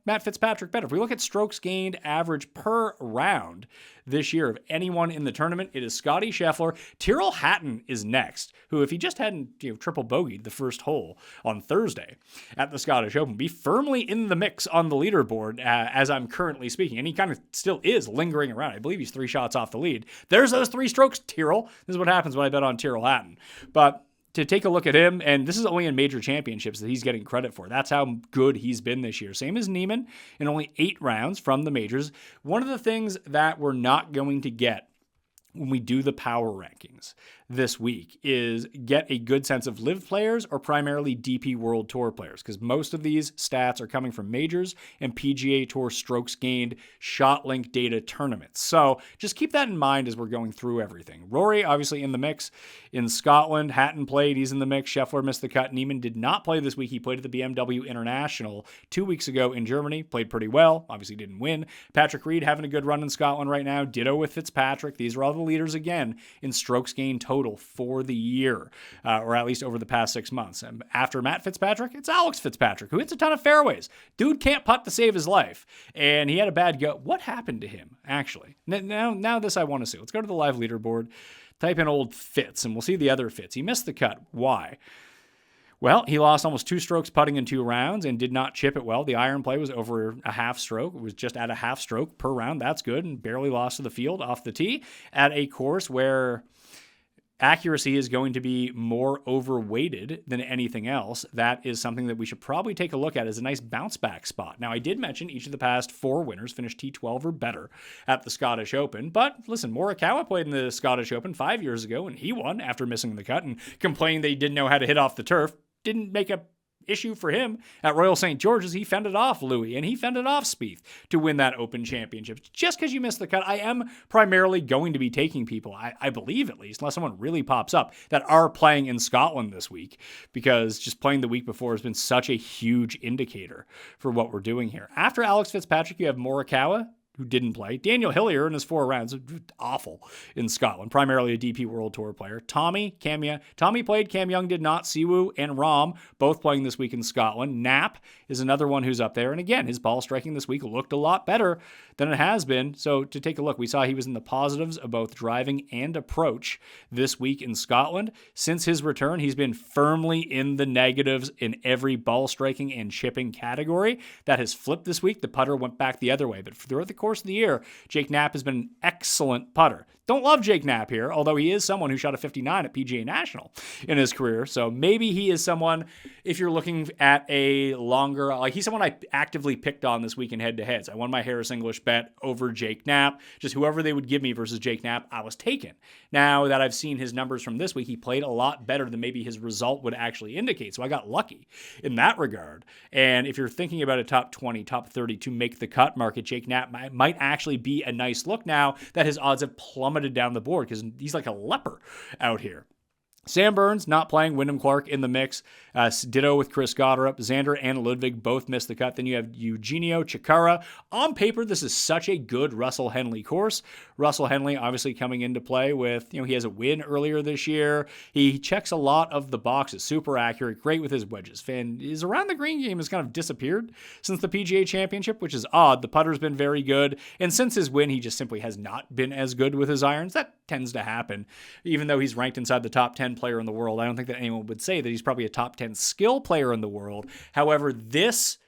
Matt Fitzpatrick better. If we look at strokes gained average per round this year of anyone in the tournament, it is Scotty Scheffler. Tyrrell Hatton is next, who, if he just hadn't triple bogeyed the first hole on Thursday at the Scottish Open, be firmly in the mix on the leaderboard as I'm currently speaking. And he kind of still is lingering around. I believe he's 3 shots off the lead. There's those 3 strokes, Tyrrell. This is what happens when I bet on Tyrrell Hatton. But to take a look at him, and this is only in major championships that he's getting credit for. That's how good he's been this year. Same as Neiman in only 8 rounds from the majors. One of the things that we're not going to get when we do the power rankings this week is get a good sense of live players or primarily DP World Tour players, because most of these stats are coming from majors and PGA Tour strokes gained shot link data tournaments. So just keep that in mind as we're going through everything. Rory, obviously in the mix in Scotland. Hatton played. He's in the mix. Scheffler missed the cut. Neiman did not play this week. He played at the BMW International 2 weeks ago in Germany. Played pretty well. Obviously didn't win. Patrick Reed having a good run in Scotland right now. Ditto with Fitzpatrick. These are all the leaders again in strokes gained total for the year, or at least over the past 6 months. And after Matt Fitzpatrick, it's Alex Fitzpatrick, who hits a ton of fairways. Dude can't putt to save his life. And he had a bad go. What happened to him, actually? Now this I want to see. Let's go to the live leaderboard, type in old Fitz, and we'll see the other Fitz. He missed the cut. Why? Well, he lost almost 2 strokes putting in 2 rounds and did not chip it well. The iron play was over a half stroke. It was just at a half stroke per round. That's good, and barely lost to the field off the tee at a course where accuracy is going to be more overweighted than anything else. That is something that we should probably take a look at as a nice bounce back spot. Now, I did mention each of the past 4 winners finished T12 or better at the Scottish Open, but listen, Morikawa played in the Scottish Open 5 years ago, and he won after missing the cut and complaining they didn't know how to hit off the turf. Didn't make a issue for him at Royal St. George's. He fended off Louis and he fended off Spieth to win that Open Championship. Just because you missed the cut, I am primarily going to be taking people, I believe at least, unless someone really pops up, that are playing in Scotland this week, because just playing the week before has been such a huge indicator for what we're doing here. After Alex Fitzpatrick, you have Morikawa, who didn't play. Daniel Hillier in his 4 rounds, awful in Scotland, primarily a DP World Tour player. Tommy played, Cam Young did not. Siwoo and Rahm both playing this week in Scotland. Knapp is another one who's up there. And again, his ball striking this week looked a lot better than it has been. So to take a look, we saw he was in the positives of both driving and approach this week in Scotland. Since his return, he's been firmly in the negatives in every ball striking and chipping category. That has flipped this week. The putter went back the other way. But throughout the course of the year, Jake Knapp has been an excellent putter. Don't love Jake Knapp here, although he is someone who shot a 59 at PGA National in his career. So maybe he is someone, if you're looking at a longer, like he's someone I actively picked on this week in head-to-heads. I won my Harris English bet over Jake Knapp. Just whoever they would give me versus Jake Knapp, I was taken. Now that I've seen his numbers from this week, he played a lot better than maybe his result would actually indicate. So I got lucky in that regard. And if you're thinking about a top 20, top 30 to make the cut market, Jake Knapp might actually be a nice look now that his odds have plummeted down the board because he's like a leper out here. Sam Burns not playing, Wyndham Clark in the mix. Ditto with Chris Gotterup. Xander and Ludwig both missed the cut. Then you have Eugenio Chikara. On paper, this is such a good Russell Henley course. Russell Henley obviously coming into play with, he has a win earlier this year. He checks a lot of the boxes. Super accurate, great with his wedges. His around the green game has kind of disappeared since the PGA Championship, which is odd. The putter's been very good. And since his win, he just simply has not been as good with his irons. That tends to happen. Even though he's ranked inside the top 10 player in the world, I don't think that anyone would say that he's probably a top 10 skill player in the world. However, this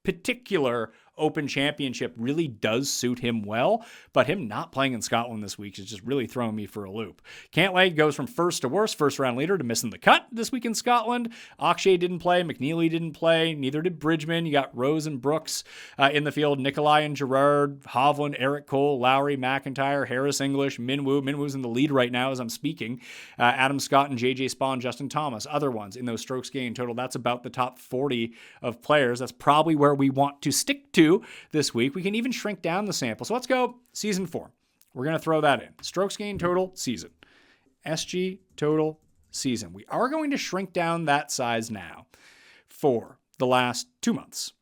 particular Open Championship really does suit him well, but him not playing in Scotland this week is just really throwing me for a loop. Cantlay goes from first to worst, first round leader to missing the cut this week in Scotland. Akshay didn't play, McNeely didn't play, neither did Bridgman. You got Rose and Brooks in the field, Nikolai and Gerard, Hovland, Eric Cole, Lowry, McIntyre, Harris English, Minwoo. Minwoo's in the lead right now as I'm speaking. Adam Scott and JJ Spawn, Justin Thomas, other ones in those strokes gained total. That's about the top 40 of players. That's probably where we want to stick to this week. We can even shrink down the sample. So let's go season 4. We're going to throw that in. Strokes gained total season. SG total season. We are going to shrink down that size now for the last 2 months.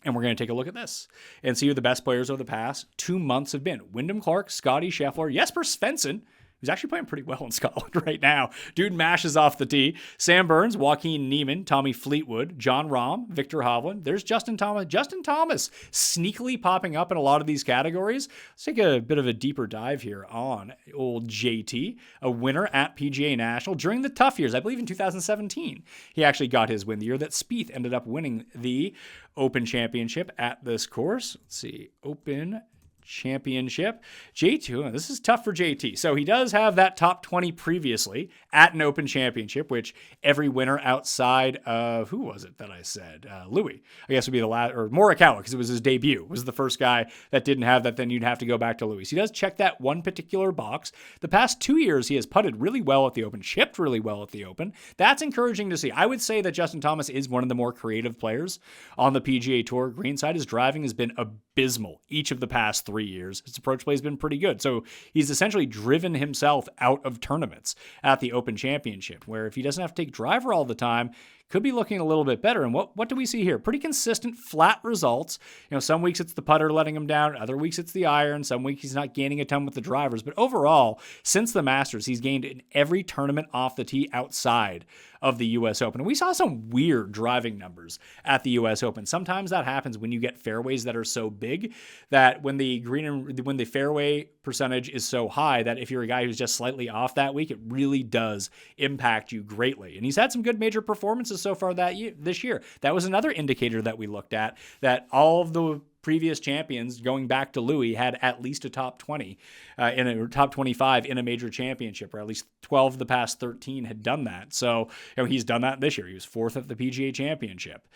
And we're going to take a look at this and see who the best players over the past 2 months have been. Wyndham Clark, Scotty Scheffler, Jesper Svensson, who's actually playing pretty well in Scotland right now. Dude mashes off the tee. Sam Burns, Joaquin Niemann, Tommy Fleetwood, John Rahm, Victor Hovland. There's Justin Thomas. Justin Thomas sneakily popping up in a lot of these categories. Let's take a bit of a deeper dive here on old JT, a winner at PGA National during the tough years. I believe in 2017, he actually got his win, the year that Spieth ended up winning the Open Championship at this course. Let's see, Open Championship. JT, this is tough for JT. So he does have that top 20 previously at an Open Championship, which every winner outside of, who was it that I said? Louis, I guess would be the last, or Morikawa, because it was his debut, was the first guy that didn't have that. Then you'd have to go back to Louis. He does check that one particular box. The past 2 years, he has putted really well at the Open, chipped really well at the Open. That's encouraging to see. I would say that Justin Thomas is one of the more creative players on the PGA Tour. Greenside, his driving has been abysmal each of the past 3 years. His approach play has been pretty good. So he's essentially driven himself out of tournaments at the Open Championship, where if he doesn't have to take driver all the time, could be looking a little bit better. And what do we see here? Pretty consistent, flat results. Some weeks it's the putter letting him down. Other weeks it's the iron. Some weeks he's not gaining a ton with the drivers. But overall, since the Masters, he's gained in every tournament off the tee outside of the U.S. Open. And we saw some weird driving numbers at the U.S. Open. Sometimes that happens when you get fairways that are so big that when the fairway percentage is so high that if you're a guy who's just slightly off that week, it really does impact you greatly. And he's had some good major performances so far this year. That was another indicator that we looked at, that all of the previous champions going back to Louis had at least a top 20 in a top 25 in a major championship, or at least 12 of the past 13 had done that. So he's done that this year. He was 4th at the PGA Championship.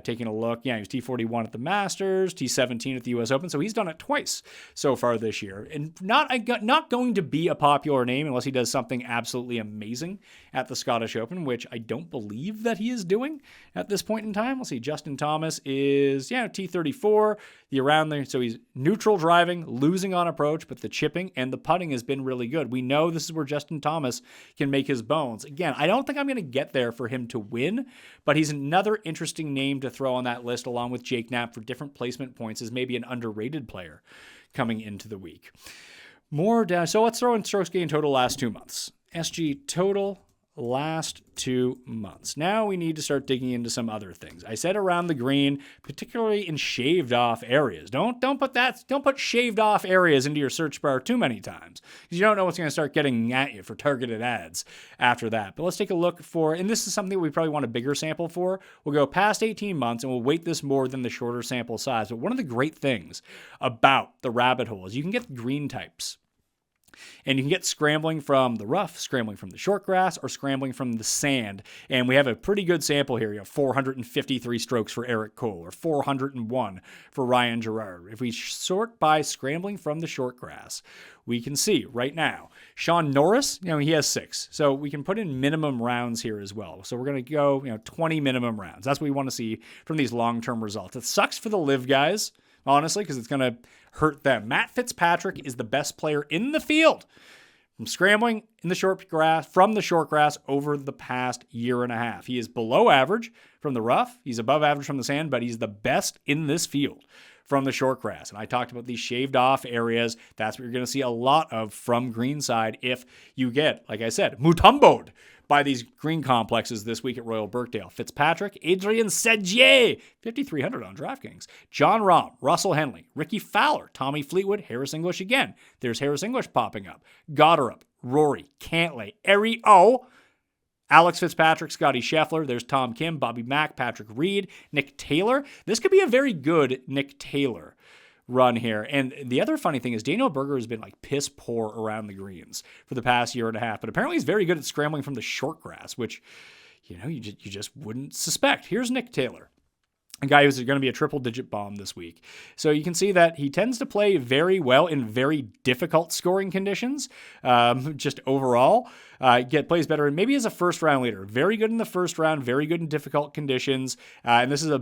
Taking a look, he was T41 at the Masters, T17 at the U.S. Open. So he's done it twice so far this year, and not going to be a popular name unless he does something absolutely amazing at the Scottish Open, which I don't believe that he is doing at this point in time. We'll see. Justin Thomas is T34. So he's neutral driving, losing on approach, but the chipping and the putting has been really good. We know this is where Justin Thomas can make his bones. Again, I don't think I'm going to get there for him to win, but he's another interesting name to throw on that list along with Jake Knapp for different placement points as maybe an underrated player coming into the week. More down. So let's throw in strokes gained total last 2 months. SG total last 2 months. Now we need to start digging into some other things. I said around the green, particularly in shaved off areas. Don't put shaved off areas into your search bar too many times, because you don't know what's going to start getting at you for targeted ads after that. But let's take a look for, and this is something we probably want a bigger sample for. We'll go past 18 months and we'll weight this more than the shorter sample size. But one of the great things about the rabbit hole is you can get green types And you can get scrambling from the rough, scrambling from the short grass, or scrambling from the sand. And we have a pretty good sample here. 453 strokes for Eric Cole, or 401 for Ryan Gerard. If we sort by scrambling from the short grass, we can see right now, Sean Norris, he has 6. So we can put in minimum rounds here as well. So we're going to go, 20 minimum rounds. That's what we want to see from these long-term results. It sucks for the live guys, honestly, because it's going to hurt them. Matt Fitzpatrick is the best player in the field from scrambling in the short grass, from the short grass over the past year and a half. He is below average from the rough. He's above average from the sand, but he's the best in this field from the short grass. And I talked about these shaved off areas. That's what you're going to see a lot of from greenside if you get, like I said, mutomboed by these green complexes this week at Royal Birkdale. Fitzpatrick, Adrian Segier, 5,300 on DraftKings. John Rahm, Russell Henley, Ricky Fowler, Tommy Fleetwood, Harris English again. There's Harris English popping up. Goddard, Rory, Cantlay, Eri O, Alex Fitzpatrick, Scotty Scheffler. There's Tom Kim, Bobby Mack, Patrick Reed, Nick Taylor. This could be a very good Nick Taylor run here. And the other funny thing is Daniel Berger has been like piss poor around the greens for the past year and a half, but apparently he's very good at scrambling from the short grass, which, you just wouldn't suspect. Here's Nick Taylor, a guy who's going to be a triple-digit bomb this week. So you can see that he tends to play very well in very difficult scoring conditions, just overall. Plays better, and maybe as a first-round leader. Very good in the first round, very good in difficult conditions, and this is a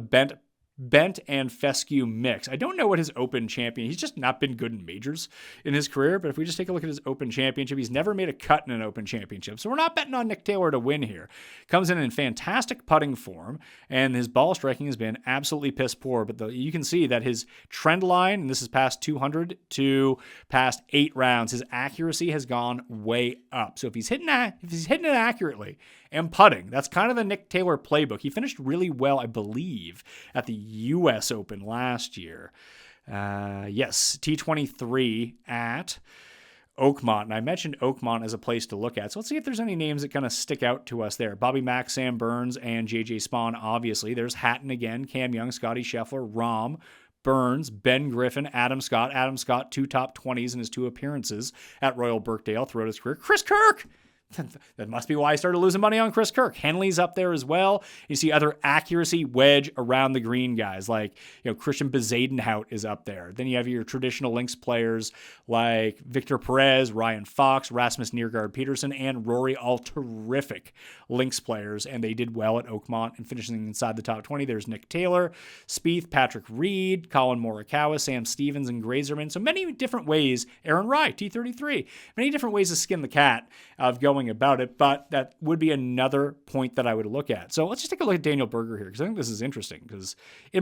bent and fescue mix. I don't know what his Open champion, he's just not been good in majors in his career, but if we just take a look at his Open championship, he's never made a cut in an Open championship. So we're not betting on Nick Taylor to win here. Comes in fantastic putting form, and his ball striking has been absolutely piss poor, but you can see that his trend line, and this is past 200 to past 8 rounds, his accuracy has gone way up. So if he's hitting it accurately and putting, that's kind of the Nick Taylor playbook. He finished really well, I believe, at the U.S. Open last year. Yes, T23 at Oakmont. And I mentioned Oakmont as a place to look at. So let's see if there's any names that kind of stick out to us there. Bobby Mack, Sam Burns, and J.J. Spawn, obviously. There's Hatton again, Cam Young, Scotty Scheffler, Rahm, Burns, Ben Griffin, Adam Scott. Adam Scott, 2 top 20s in his 2 appearances at Royal Birkdale throughout his career. Chris Kirk! That must be why I started losing money on Chris Kirk. Henley's up there as well. You see other accuracy wedge around the green guys like, Christian Bezadenhout is up there. Then you have your traditional links players like Victor Perez, Ryan Fox, Rasmus Niergaard Peterson, and Rory, all terrific links players. And they did well at Oakmont and finishing inside the top 20. There's Nick Taylor, Spieth, Patrick Reed, Colin Morikawa, Sam Stevens, and Grazerman. So many different ways. Aaron Rai, T33. Many different ways to skin the cat of going about it, but that would be another point that I would look at. So let's just take a look at Daniel Berger here, because I think this is interesting, because he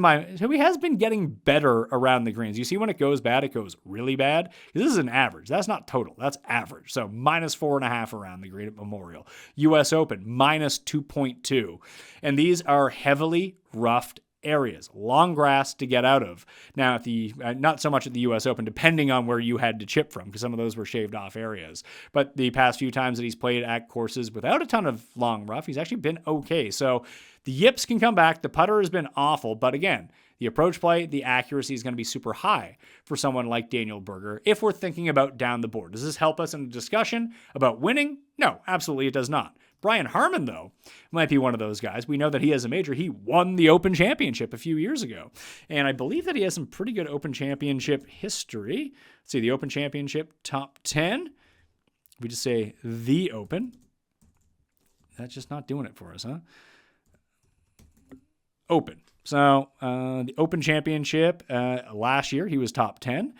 has been getting better around the greens. You see when it goes bad, it goes really bad. This is an average. That's not total. That's average. So -4.5 around the green at Memorial. U.S. Open, -2.2. And these are heavily roughed areas, long grass to get out of. Now, at the not so much at the U.S. Open, depending on where you had to chip from, because some of those were shaved off areas. But the past few times that he's played at courses without a ton of long rough, he's actually been okay. So the yips can come back. The putter has been awful, but again, the approach play, the accuracy is going to be super high for someone like Daniel Berger if we're thinking about down the board. Does this help us in a discussion about winning? No, absolutely it does not. Brian Harman, though, might be one of those guys. We know that he has a major. He won the Open Championship a few years ago. And I believe that he has some pretty good Open Championship history. Let's see, the Open Championship top 10. We just say the Open. That's just not doing it for us, huh? Open. So the Open Championship last year, he was top 10.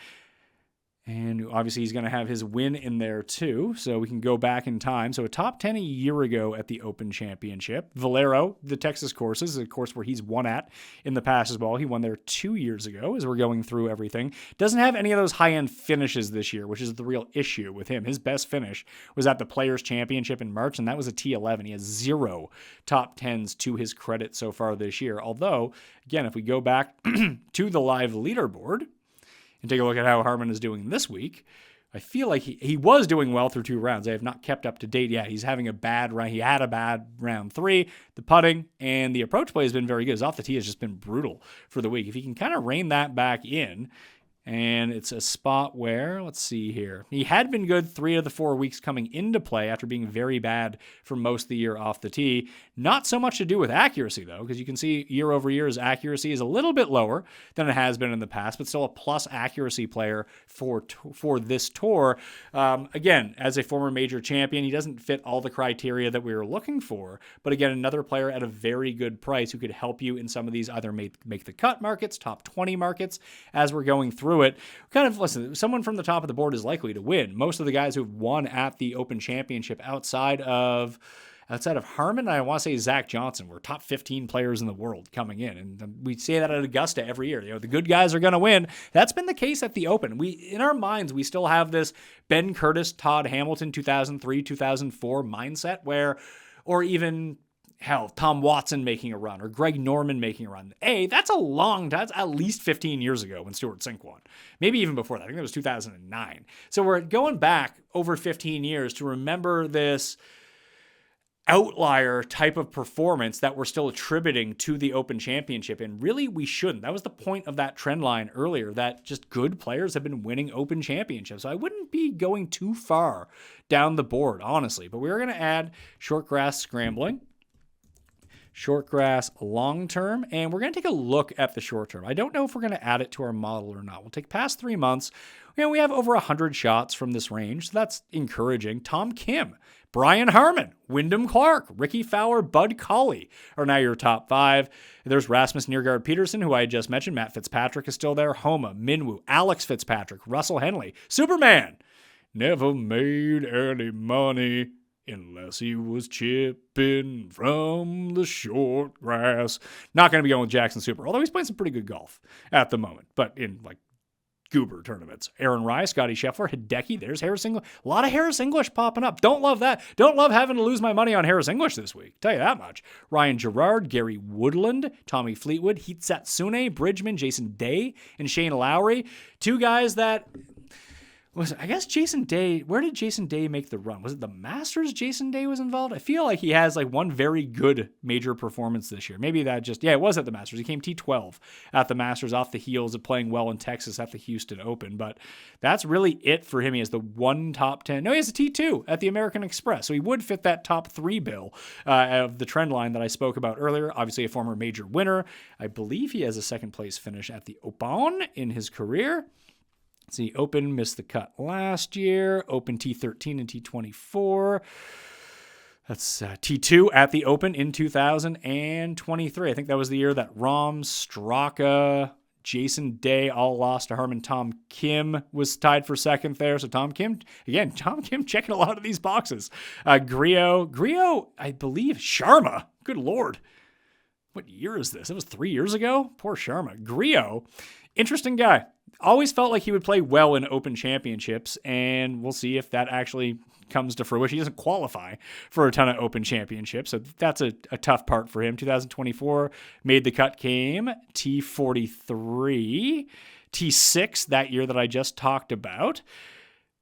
And obviously he's going to have his win in there too, so we can go back in time. So a top 10 a year ago at the Open Championship. Valero, the Texas courses, is a course where he's won at in the past as well. He won there 2 years ago as we're going through everything. Doesn't have any of those high-end finishes this year, which is the real issue with him. His best finish was at the Players' Championship in March, and that was a T11. He has 0 top 10s to his credit so far this year. Although, again, if we go back to the live leaderboard and take a look at how Harman is doing this week, I feel like he was doing well through 2 rounds. I have not kept up to date yet. He's having a bad round. He had a bad round 3. The putting and the approach play has been very good. His off the tee has just been brutal for the week. If he can kind of rein that back in And it's a spot where, let's see here, he had been good 3 of the 4 weeks coming into play after being very bad for most of the year off the tee. Not so much to do with accuracy, though, because you can see year over year his accuracy is a little bit lower than it has been in the past, but still a plus accuracy player for this tour. Again, as a former major champion, he doesn't fit all the criteria that we were looking for, but again, another player at a very good price who could help you in some of these either make the cut markets, top 20 markets, as we're going through it. Kind of, listen, someone from the top of the board is likely to win. Most of the guys who've won at the Open Championship outside of Harman, I want to say Zach Johnson, were top 15 players in the world coming in. And we say that at Augusta every year. The good guys are going to win. That's been the case at the Open. In our minds, we still have this Ben Curtis, Todd Hamilton, 2003, 2004 mindset where, or even hell, Tom Watson making a run or Greg Norman making a run. That's at least 15 years ago when Stuart Sink won. Maybe even before that. I think that was 2009. So we're going back over 15 years to remember this outlier type of performance that we're still attributing to the Open Championship. And really, we shouldn't. That was the point of that trend line earlier, that just good players have been winning Open Championships. So I wouldn't be going too far down the board, honestly. But we're going to add short grass scrambling, short grass long term, and we're going to take a look at the short term. I don't know if we're going to add it to our model or not. We'll take past 3 months. We have over 100 shots from this range, so that's encouraging. Tom Kim, Brian Harman, Wyndham Clark, Ricky Fowler, Bud Colley are now your top 5. There's Rasmus Nergaard Peterson, who I just mentioned. Matt Fitzpatrick is still there. Homa, Minwoo, Alex Fitzpatrick, Russell Henley, Superman. Never made any money unless he was chipping from the short grass. Not going to be going with Jackson Super, although he's playing some pretty good golf at the moment, but in goober tournaments. Aaron Rye, Scotty Scheffler, Hideki, there's Harris English. A lot of Harris English popping up. Don't love that. Don't love having to lose my money on Harris English this week. Tell you that much. Ryan Gerard, Gary Woodland, Tommy Fleetwood, Heat Satsune, Bridgman, Jason Day, and Shane Lowry. 2 guys that... Listen, I guess Jason Day, where did Jason Day make the run? Was it the Masters Jason Day was involved? I feel like he has one very good major performance this year. Maybe that it was at the Masters. He came T12 at the Masters off the heels of playing well in Texas at the Houston Open. But that's really it for him. He has the 1 top 10. No, he has a T2 at the American Express. So he would fit that top 3 bill of the trend line that I spoke about earlier. Obviously a former major winner. I believe he has a second place finish at the Open in his career. See, Open missed the cut last year. Open T13 and T24. That's T2 at the Open in 2023. I think that was the year that Rahm, Straka, Jason Day all lost to Harman. Tom Kim was tied for second there. So Tom Kim checking a lot of these boxes. Griot, I believe, Sharma. Good Lord. What year is this? It was 3 years ago? Poor Sharma. Griot, interesting guy. Always felt like he would play well in Open Championships, and we'll see if that actually comes to fruition. He doesn't qualify for a ton of Open Championships, so that's a tough part for him. 2024 made the cut, came T43, T6 that year that I just talked about.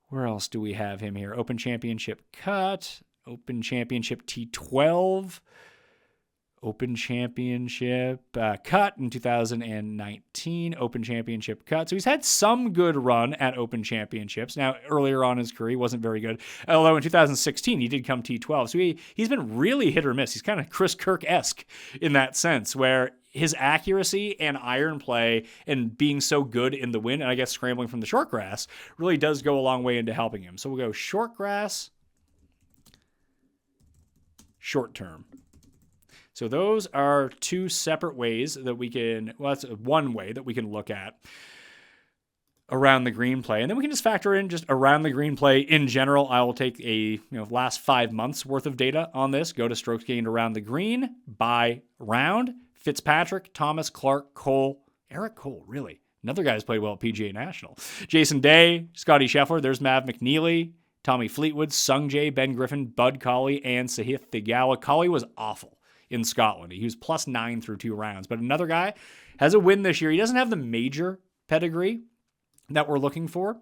Where else do we have him here? Open Championship cut, Open Championship T12, Open Championship cut in 2019, Open Championship cut. So he's had some good run at Open Championships. Now, earlier on in his career, he wasn't very good. Although in 2016, he did come T12. So he's been really hit or miss. He's kind of Chris Kirk-esque in that sense, where his accuracy and iron play and being so good in the wind, and I guess scrambling from the short grass, really does go a long way into helping him. So we'll go short grass, short term. So those are 2 separate ways that we can, that's one way that we can look at around the green play. And then we can just factor in just around the green play in general. I will take a last 5 months worth of data on this, go to strokes gained around the green by round. Fitzpatrick, Thomas, Clark, Cole, Eric Cole, really. Another guy who's played well at PGA National. Jason Day, Scotty Scheffler, there's Mav McNeely, Tommy Fleetwood, Sung Jae, Ben Griffin, Bud Colley, and Sahith Theegala. Colley was awful in Scotland. He was +9 through 2 rounds. But another guy has a win this year. He doesn't have the major pedigree that we're looking for.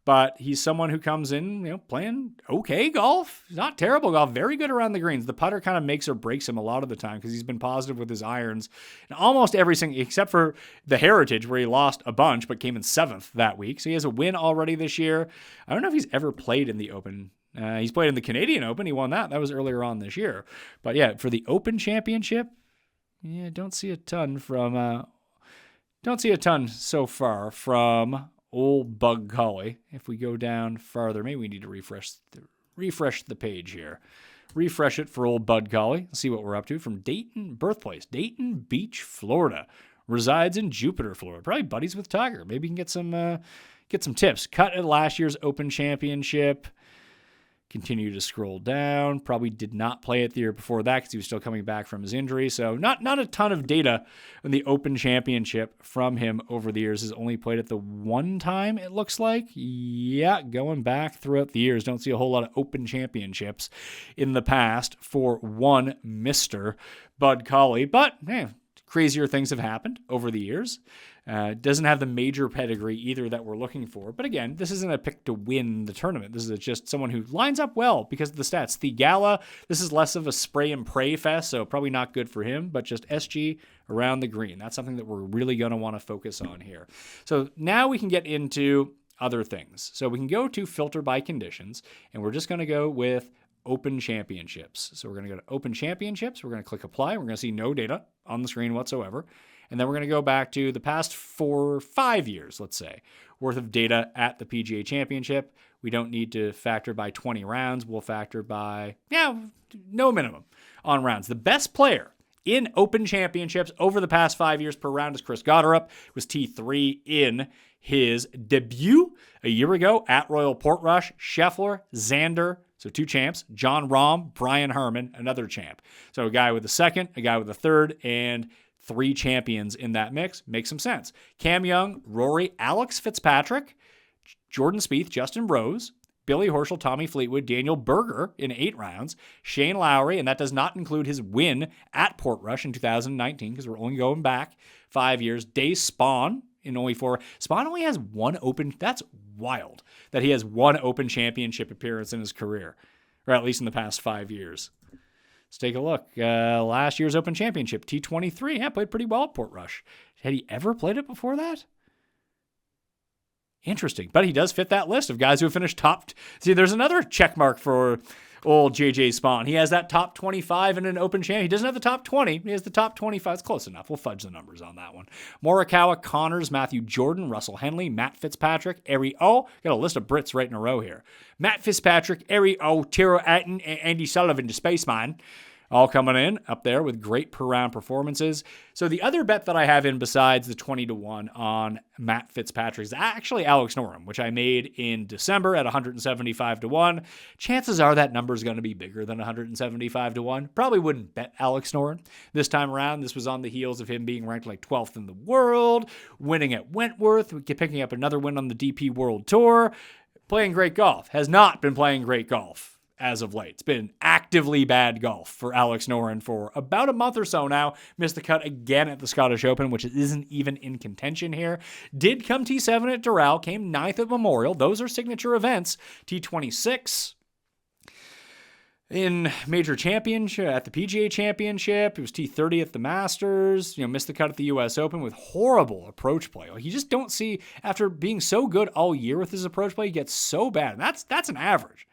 but he's someone who comes in, playing okay golf, not terrible golf, very good around the greens. The putter kind of makes or breaks him a lot of the time because he's been positive with his irons in almost every single, except for the Heritage where he lost a bunch but came in 7th that week. So he has a win already this year. I don't know if he's ever played in the Open. He's played in the Canadian Open. He won that. That was earlier on this year. But yeah, for the Open Championship, don't see a ton so far from old Bug Collie. If we go down farther, maybe we need to refresh the page here. Refresh it for old Bud Collie. See what we're up to. From Dayton, birthplace, Dayton Beach, Florida. Resides in Jupiter, Florida. Probably buddies with Tiger. Maybe you can get some tips. Cut at last year's Open Championship. Continue to scroll down. Probably did not play it the year before that because he was still coming back from his injury. So not a ton of data in the Open Championship from him over the years. Has only played it the one time, it looks like. Yeah, going back throughout the years. Don't see a whole lot of Open Championships in the past for one Mr. Bud Collie. But, crazier things have happened over the years. Doesn't have the major pedigree either that we're looking for. But again, this isn't a pick to win the tournament. This is just someone who lines up well because of the stats. The Gala, this is less of a spray and pray fest, so probably not good for him, but just SG around the green. That's something that we're really going to want to focus on here. So now we can get into other things. So we can go to filter by conditions, and we're just going to go with Open Championships. So we're going to go to Open Championships. We're going to click apply. We're going to see no data on the screen whatsoever. And then we're going to go back to the past 5 years, let's say, worth of data at the PGA Championship. We don't need to factor by 20 rounds. We'll factor by, no minimum on rounds. The best player in Open Championships over the past 5 years per round is Chris Gotterup. Was T3 in his debut a year ago at Royal Portrush. Scheffler, Xander, so 2 champs, John Rahm, Brian Harmon, another champ. So a guy with a second, a guy with a third, and 3 champions in that mix. Makes some sense. Cam Young, Rory, Alex Fitzpatrick, Jordan Spieth, Justin Rose, Billy Horschel, Tommy Fleetwood, Daniel Berger in 8 rounds, Shane Lowry, and that does not include his win at Portrush in 2019 because we're only going back 5 years. Day Spawn in only 4. Spawn only has 1 Open. That's wild that he has 1 Open Championship appearance in his career, or at least in the past 5 years. Let's take a look. Last year's Open Championship, T23. Yeah, played pretty well at Portrush. Had he ever played it before that? Interesting. But he does fit that list of guys who have finished top. See, there's another check mark for old JJ Spawn. He has that top 25 in an Open Champ. He doesn't have the top 20. He has the top 25. It's close enough. We'll fudge the numbers on that one. Morikawa, Connors, Matthew Jordan, Russell Henley, Matt Fitzpatrick, Ari O. Got a list of Brits right in a row here. Matt Fitzpatrick, Ari O, Tiro Atten, and Andy Sullivan, the Spaceman. All coming in up there with great per round performances. So the other bet that I have in besides the 20-1 on Matt Fitzpatrick is actually Alex Noren, which I made in December at 175-1. Chances are that number is going to be bigger than 175-1. Probably wouldn't bet Alex Noren this time around. This was on the heels of him being ranked like 12th in the world, winning at Wentworth, picking up another win on the DP World Tour, playing great golf. Has not been playing great golf as of late. It's been actively bad golf for Alex Noren for about a month or so now. Missed the cut again at the Scottish Open, which isn't even in contention here. Did come T7 at Doral, came 9th at Memorial. Those are signature events. T26 in major championship, at the PGA Championship. It was T30 at the Masters. Missed the cut at the US Open with horrible approach play. You just don't see, after being so good all year with his approach play, he gets so bad. And that's an average.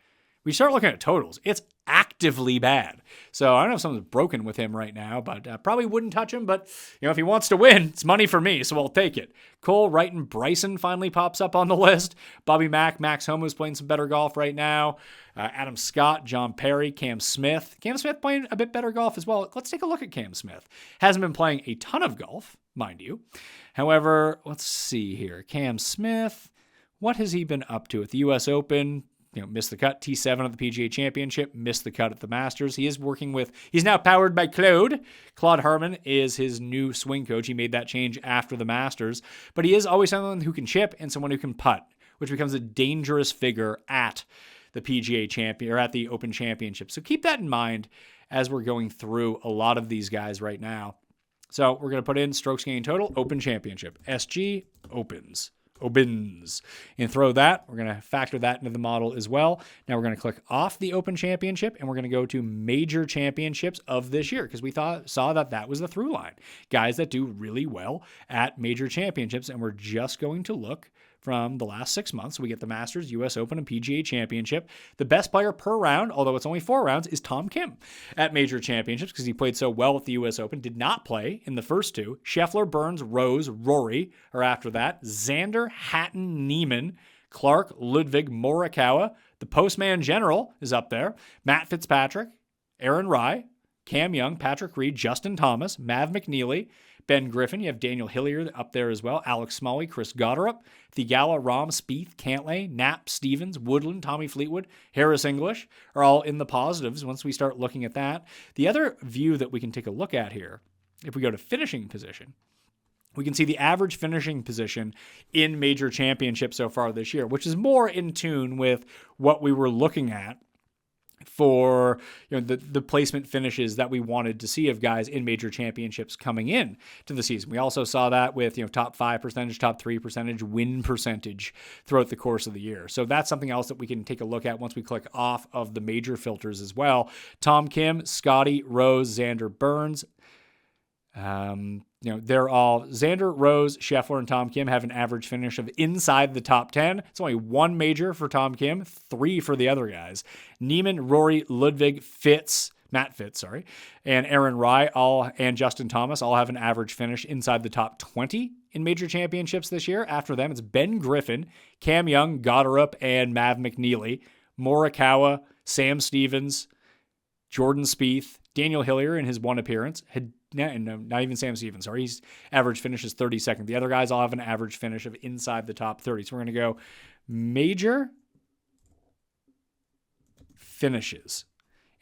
We start looking at totals. It's actively bad. So I don't know if something's broken with him right now, but probably wouldn't touch him. But, if he wants to win, it's money for me, so I'll take it. Cole, Wright, and Bryson finally pops up on the list. Bobby Mack, Max Homa's playing some better golf right now. Adam Scott, John Perry, Cam Smith. Cam Smith playing a bit better golf as well. Let's take a look at Cam Smith. Hasn't been playing a ton of golf, mind you. However, let's see here. Cam Smith, what has he been up to at the US Open? Missed the cut, T7 at the PGA Championship, missed the cut at the Masters. He's now powered by Claude. Claude Harmon is his new swing coach. He made that change after the Masters. But he is always someone who can chip and someone who can putt, which becomes a dangerous figure at the PGA Champion or at the Open Championship. So keep that in mind as we're going through a lot of these guys right now. So we're going to put in strokes gained total, Open Championship, SG Opens. Opens. And throw that. We're going to factor that into the model as well. Now we're going to click off the Open Championship and we're going to go to major championships of this year because we saw that was the through line. Guys that do really well at major championships, and we're just going to look from the last 6 months. So we get the Masters, US Open, and PGA Championship. The best player per round, although it's only 4 rounds, is Tom Kim at major championships because he played so well at the US Open. Did not play in the first 2. Scheffler, Burns, Rose, Rory are after that. Xander, Hatton, Neiman, Clark, Ludwig, Morikawa. The Postman General is up there. Matt Fitzpatrick, Aaron Rai, Cam Young, Patrick Reed, Justin Thomas, Mav McNeely, Ben Griffin. You have Daniel Hillier up there as well. Alex Smalley, Chris Goddard, Thigala, Rahm, Spieth, Cantlay, Knapp, Stevens, Woodland, Tommy Fleetwood, Harris English are all in the positives once we start looking at that. The other view that we can take a look at here, if we go to finishing position, we can see the average finishing position in major championships so far this year, which is more in tune with what we were looking at for the placement finishes that we wanted to see of guys in major championships coming in to the season. We also saw that with top 5 percentage, top 3 percentage, win percentage throughout the course of the year. So that's something else that we can take a look at once we click off of the major filters as well. Tom Kim, Scotty, Rose, Xander, Burns. They're all Xander, Rose, Scheffler, and Tom Kim have an average finish of inside the top 10. It's only 1 major for Tom Kim, 3 for the other guys. Neiman, Rory, Ludwig, Matt Fitz, and Aaron Rai and Justin Thomas all have an average finish inside the top 20 in major championships this year. After them, it's Ben Griffin, Cam Young, Goddard, and Mav McNeely, Morikawa, Sam Stevens, Jordan Spieth, Daniel Hillier in his 1 appearance, not even Sam Stevens, his average finish is 32nd. The other guys all have an average finish of inside the top 30. So we're going to go major finishes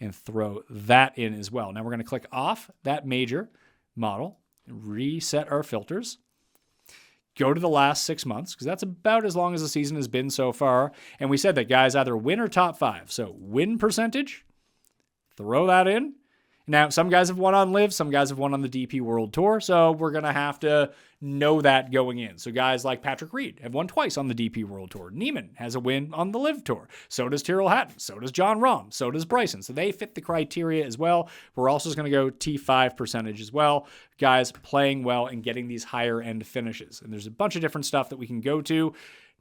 and throw that in as well. Now we're going to click off that major model, reset our filters, go to the last 6 months, because that's about as long as the season has been so far. And we said that guys either win or top 5. So win percentage, throw that in. Now, some guys have won on LIV, some guys have won on the DP World Tour, so we're going to have to know that going in. So guys like Patrick Reed have won twice on the DP World Tour. Neiman has a win on the LIV Tour. So does Tyrrell Hatton. So does John Rahm. So does Bryson. So they fit the criteria as well. We're also just going to go T5 percentage as well. Guys playing well and getting these higher end finishes. And there's a bunch of different stuff that we can go to.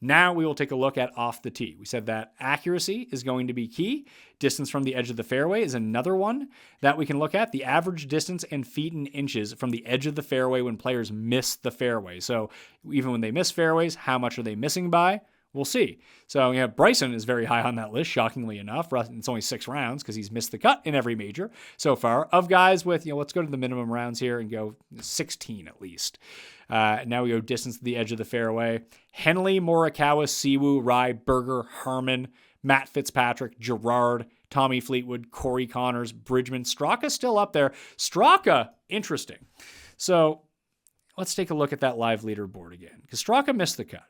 Now we will take a look at off the tee. We said that accuracy is going to be key. Distance from the edge of the fairway is another one that we can look at. The average distance in feet and inches from the edge of the fairway when players miss the fairway. So even when they miss fairways, how much are they missing by? We'll see. So, Bryson is very high on that list, shockingly enough. It's only 6 rounds because he's missed the cut in every major so far. Of guys with, let's go to the minimum rounds here and go 16 at least. Now we go distance to the edge of the fairway. Henley, Morikawa, Siwoo, Rai, Berger, Harmon, Matt Fitzpatrick, Gerard, Tommy Fleetwood, Corey Connors, Bridgman. Straka's still up there. Straka, interesting. So let's take a look at that live leaderboard again, because Straka missed the cut.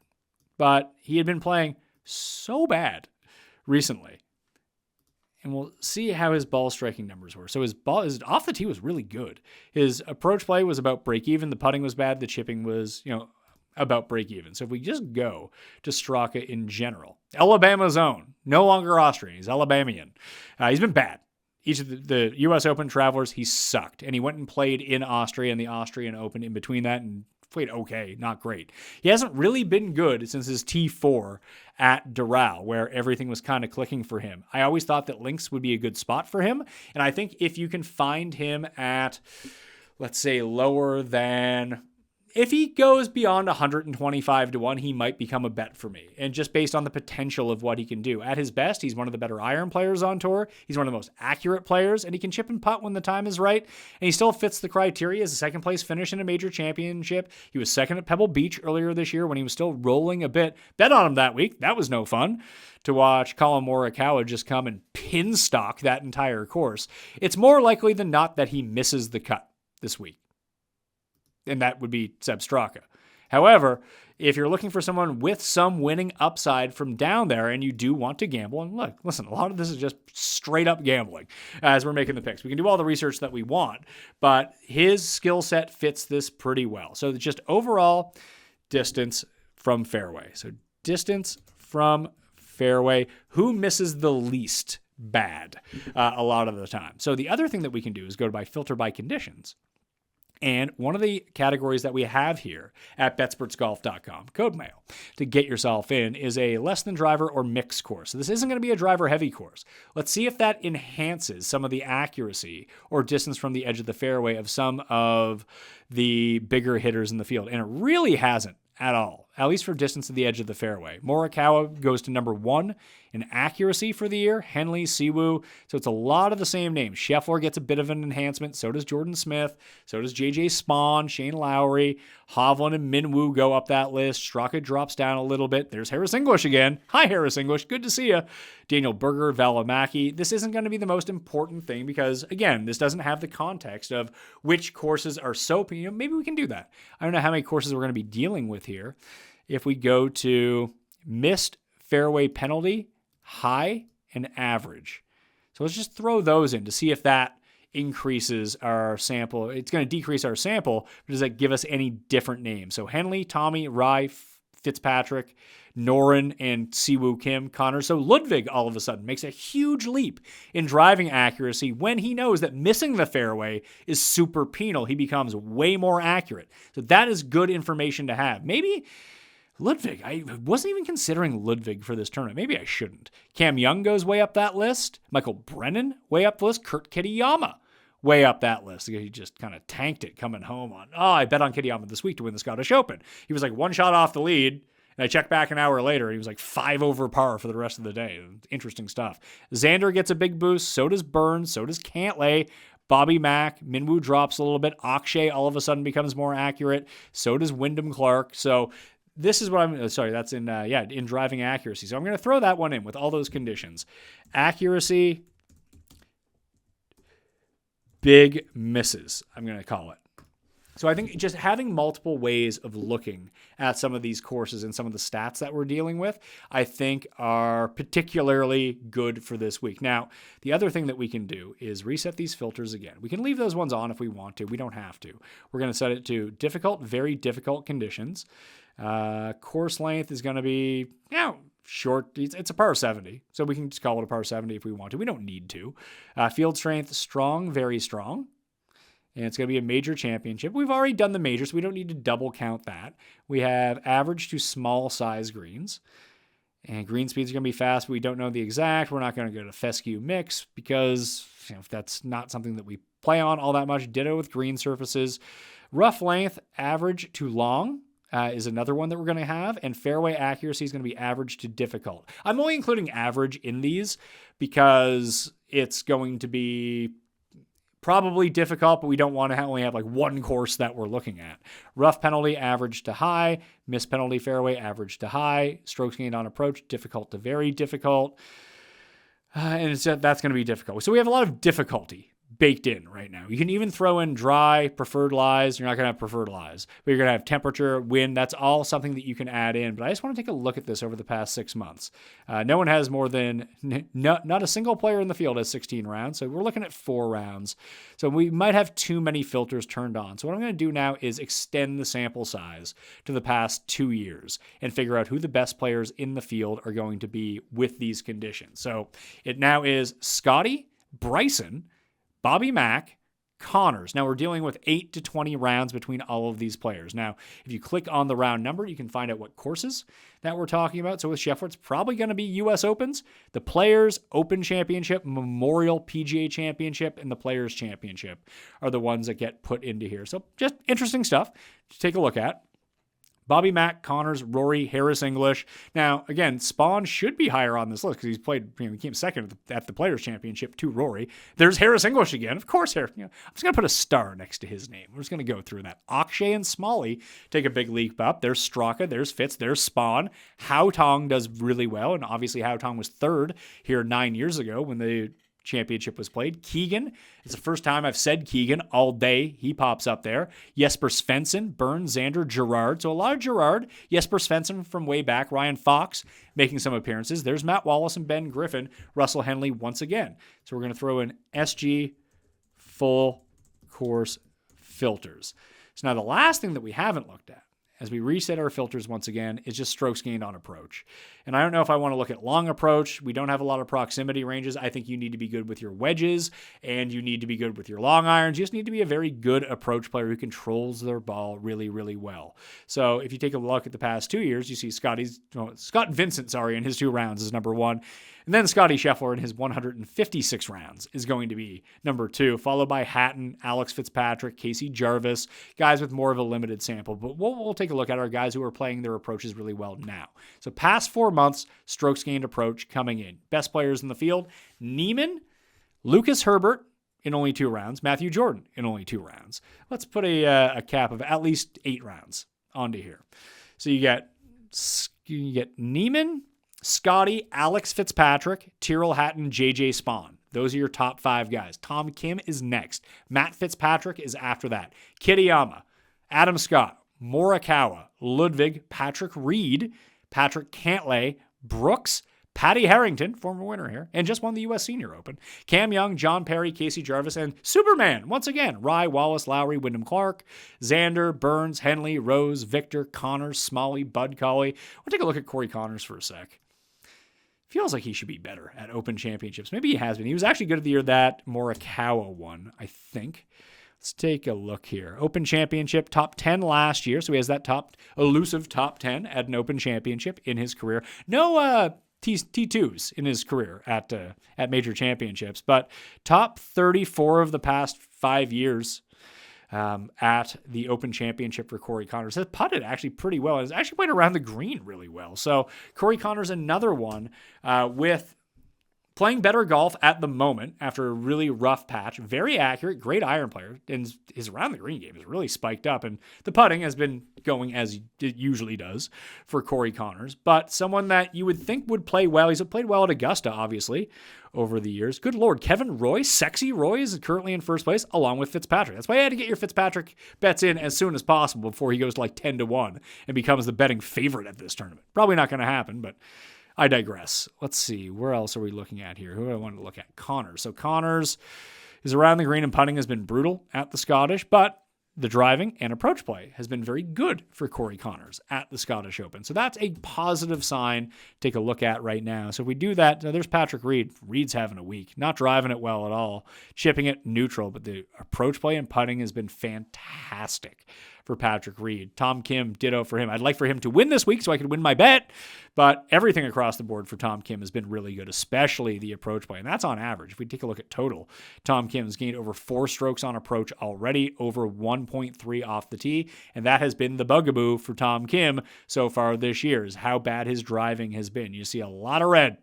But he had been playing so bad recently. And we'll see how his ball striking numbers were. So his off the tee was really good. His approach play was about break even. The putting was bad. The chipping was, about break even. So if we just go to Straka in general, Alabama zone, no longer Austrian. He's Alabamian. He's been bad. Each of the U.S. Open Travelers, he sucked. And he went and played in Austria and the Austrian Open in between that and played okay, not great. He hasn't really been good since his T4 at Doral, where everything was kind of clicking for him. I always thought that links would be a good spot for him, and I think if you can find him at, let's say, lower than... If he goes beyond 125 to 1, he might become a bet for me. And just based on the potential of what he can do. At his best, he's one of the better iron players on tour. He's one of the most accurate players, and he can chip and putt when the time is right. And he still fits the criteria as a second place finish in a major championship. He was second at Pebble Beach earlier this year when he was still rolling a bit. Bet on him that week. That was no fun to watch Colin Morikawa just come and pin stock that entire course. It's more likely than not that he misses the cut this week. And that would be Seb Straka. However, if you're looking for someone with some winning upside from down there and you do want to gamble, and listen, a lot of this is just straight up gambling as we're making the picks. We can do all the research that we want, but his skill set fits this pretty well. So just overall distance from fairway. So distance from fairway. Who misses the least bad a lot of the time? So the other thing that we can do is go by filter by conditions. And one of the categories that we have here at betspertsgolf.com, code Mayo, to get yourself in is a less than driver or mixed course. So this isn't going to be a driver heavy course. Let's see if that enhances some of the accuracy or distance from the edge of the fairway of some of the bigger hitters in the field. And it really hasn't at all, at least for distance to the edge of the fairway. Morikawa goes to number 1 in accuracy for the year. Henley, Siwoo. So it's a lot of the same names. Scheffler gets a bit of an enhancement. So does Jordan Smith. So does JJ Spawn, Shane Lowry. Hovland and Minwoo go up that list. Straka drops down a little bit. There's Harris English again. Hi, Harris English. Good to see you. Daniel Berger, Valimaki. This isn't going to be the most important thing because, again, this doesn't have the context of which courses are so, maybe we can do that. I don't know how many courses we're going to be dealing with here. If we go to missed fairway penalty, high, and average. So let's just throw those in to see if that increases our sample. It's going to decrease our sample, but does that give us any different names? So Henley, Tommy, Rye, Fitzpatrick, Noren, and Siwoo Kim, Connor. So Ludwig all of a sudden makes a huge leap in driving accuracy when he knows that missing the fairway is super penal. He becomes way more accurate. So that is good information to have. Maybe Ludwig, I wasn't even considering Ludwig for this tournament. Maybe I shouldn't. Cam Young goes way up that list. Michael Brennan, way up the list. Kurt Kitayama, way up that list. He just kind of tanked it coming home on, I bet on Kitayama this week to win the Scottish Open. He was like one shot off the lead, and I checked back an hour later, and he was like 5 over par for the rest of the day. Interesting stuff. Xander gets a big boost. So does Burns. So does Cantlay. Bobby Mack. Minwoo drops a little bit. Akshay all of a sudden becomes more accurate. So does Wyndham Clark. So this is what I'm, sorry, that's in driving accuracy. So I'm going to throw that one in with all those conditions. Accuracy, big misses, I'm going to call it. So I think just having multiple ways of looking at some of these courses and some of the stats that we're dealing with, I think are particularly good for this week. Now, the other thing that we can do is reset these filters again. We can leave those ones on if we want to. We don't have to. We're going to set it to difficult, very difficult conditions. Course length is going to be, short. It's a par 70, so we can just call it a par 70 if we want to. We don't need to. Field strength, strong, very strong. And it's going to be a major championship. We've already done the major, so we don't need to double count that. We have average to small size greens. And green speeds are going to be fast, but we don't know the exact. We're not going to go to fescue mix because that's not something that we play on all that much. Ditto with green surfaces. Rough length, average to long. Is another one that we're going to have, and fairway accuracy is going to be average to difficult. I'm only including average in these because it's going to be probably difficult, but we don't want to only have like one course that we're looking at. Rough penalty, average to high. Miss penalty, fairway, average to high. Strokes gained on approach, difficult to very difficult. And that's going to be difficult. So we have a lot of difficulty baked in right now. You can even throw in dry, preferred lies. You're not going to have preferred lies, but you're going to have temperature, wind. That's all something that you can add in. But I just want to take a look at this over the past 6 months. No one has more than, not a single player in the field has 16 rounds. So we're looking at 4 rounds. So we might have too many filters turned on. So what I'm going to do now is extend the sample size to the past 2 years and figure out who the best players in the field are going to be with these conditions. So it now is Scotty, Bryson, Bobby Mack, Connors. Now we're dealing with 8 to 20 rounds between all of these players. Now, if you click on the round number, you can find out what courses that we're talking about. So with Scheffler, it's probably going to be U.S. Opens, the Players Open Championship, Memorial PGA Championship, and the Players Championship are the ones that get put into here. So just interesting stuff to take a look at. Bobby Mack, Connors, Rory, Harris English. Now, again, Spawn should be higher on this list because he's played, he came second at the Players' Championship to Rory. There's Harris English again. Of course, I'm just going to put a star next to his name. We're just going to go through that. Akshay and Smalley take a big leap up. There's Straka, there's Fitz, there's Spawn. Hao Tong does really well, and obviously Hao Tong was third here 9 years ago when the championship was played. Keegan, it's the first time I've said Keegan all day. He pops up there. Jesper Svensson, Burns, Xander, Gerard. So a lot of Gerard. Jesper Svensson from way back. Ryan Fox making some appearances. There's Matt Wallace and Ben Griffin. Russell Henley once again. So we're going to throw in SG full course filters. So now the last thing that we haven't looked at, as we reset our filters once again, is just strokes gained on approach. And I don't know if I want to look at long approach. We don't have a lot of proximity ranges. I think you need to be good with your wedges and you need to be good with your long irons. You just need to be a very good approach player who controls their ball really, really well. So if you take a look at the past 2 years, you see Scott Vincent, in his 2 rounds is number 1. And then Scotty Scheffler in his 156 rounds is going to be number 2, followed by Hatton, Alex Fitzpatrick, Casey Jarvis, guys with more of a limited sample. But we'll take a look at our guys who are playing their approaches really well now. So past 4 months, strokes gained approach coming in. Best players in the field, Neiman, Lucas Herbert in only 2 rounds, Matthew Jordan in only 2 rounds. Let's put a cap of at least 8 rounds onto here. So you get Neiman, Scotty, Alex Fitzpatrick, Tyrrell Hatton, JJ Spawn. Those are your top 5 guys. Tom Kim is next. Matt Fitzpatrick is after that. Kitayama, Adam Scott, Morikawa, Ludwig, Patrick Reed, Patrick Cantlay, Brooks, Patty Harrington, former winner here, and just won the U.S. Senior Open. Cam Young, John Perry, Casey Jarvis, and Superman, once again, Rye, Wallace, Lowry, Wyndham Clark, Xander, Burns, Henley, Rose, Victor, Connors, Smalley, Bud Colley. We'll take a look at Corey Connors for a sec. Feels like he should be better at Open Championships. Maybe he has been. He was actually good at the year that Morikawa won, I think. Let's take a look here. Open Championship, top 10 last year. So he has that elusive top 10 at an Open Championship in his career. No T2s in his career at major championships, but top 34 of the past 5 years at the Open Championship for Corey Connors. Has putted actually pretty well. Has actually played around the green really well. So Corey Connors, another one with playing better golf at the moment after a really rough patch. Very accurate, great iron player, and his around the green game is really spiked up, and the putting has been going as it usually does for Corey Connors. But someone that you would think would play well. He's played well at Augusta, obviously, over the years. Good Lord, Kevin Roy, Sexy Roy, is currently in first place, along with Fitzpatrick. That's why you had to get your Fitzpatrick bets in as soon as possible before he goes to like 10-1 and becomes the betting favorite at this tournament. Probably not going to happen, but I digress. Let's see. Where else are we looking at here? Who do I want to look at? Connors. So Connors is around the green, and putting has been brutal at the Scottish, but the driving and approach play has been very good for Corey Connors at the Scottish Open. So that's a positive sign to take a look at right now. So if we do that, there's Patrick Reed. Reed's having a week, not driving it well at all, chipping it neutral, but the approach play and putting has been fantastic for Patrick Reed. Tom Kim, ditto for him. I'd like for him to win this week so I could win my bet, but everything across the board for Tom Kim has been really good, especially the approach play, and that's on average. If we take a look at total, Tom Kim has gained over 4 strokes on approach already, over 1.3 off the tee, and that has been the bugaboo for Tom Kim so far this year, is how bad his driving has been. You see a lot of red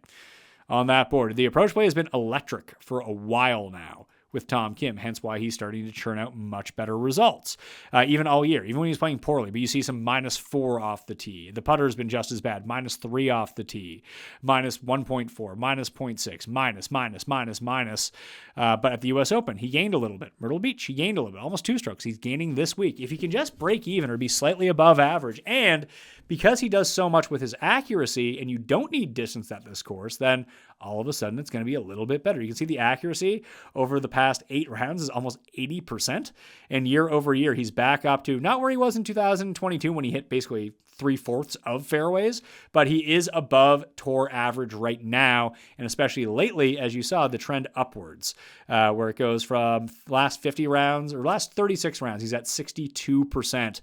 on that board. The approach play has been electric for a while now with Tom Kim, hence why he's starting to churn out much better results, even all year, even when he's playing poorly. But you see some -4 off the tee. The putter has been just as bad, -3 off the tee, -1.4, -0.6, minus. But at the U.S. Open, he gained a little bit. Myrtle Beach, he gained a little bit, almost 2 strokes. He's gaining this week. If he can just break even or be slightly above average, and because he does so much with his accuracy, and you don't need distance at this course, then all of a sudden it's going to be a little bit better. You can see the accuracy over the past 8 rounds is almost 80%. And year over year, he's back up to not where he was in 2022 when he hit basically 3/4 of fairways, but he is above tour average right now. And especially lately, as you saw, the trend upwards, where it goes from last 50 rounds or last 36 rounds, he's at 62%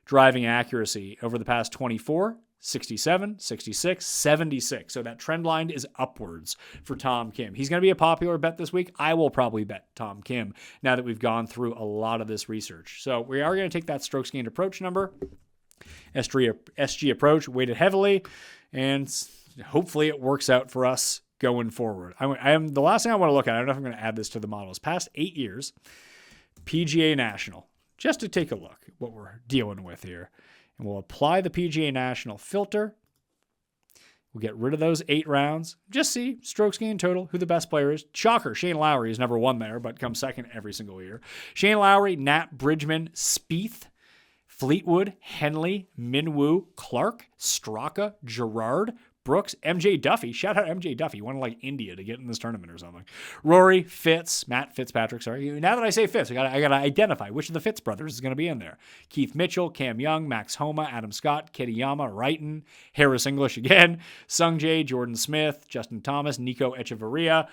driving accuracy. Over the past 24, 67, 66, 76. So that trend line is upwards for Tom Kim. He's going to be a popular bet this week. I will probably bet Tom Kim now that we've gone through a lot of this research. So we are going to take that strokes gained approach number, SG approach, weighted heavily, and hopefully it works out for us going forward. The last thing I want to look at, I don't know if I'm going to add this to the models, past 8 years, PGA National, just to take a look at what we're dealing with here. And we'll apply the PGA National filter. We'll get rid of those 8 rounds. Just see strokes gained total, who the best player is. Shocker, Shane Lowry is number 1 there, but comes second every single year. Shane Lowry, Nat Bridgman, Spieth, Fleetwood, Henley, Minwoo, Clark, Straka, Gerard, Brooks, MJ Duffy. Shout out MJ Duffy. He wanted like India to get in this tournament or something. Rory, Matt Fitzpatrick, sorry. Now that I say Fitz, I gotta identify which of the Fitz brothers is going to be in there. Keith Mitchell, Cam Young, Max Homa, Adam Scott, Kitayama, Wrighton, Harris English again, Sung Jae, Jordan Smith, Justin Thomas, Nico Echevarria,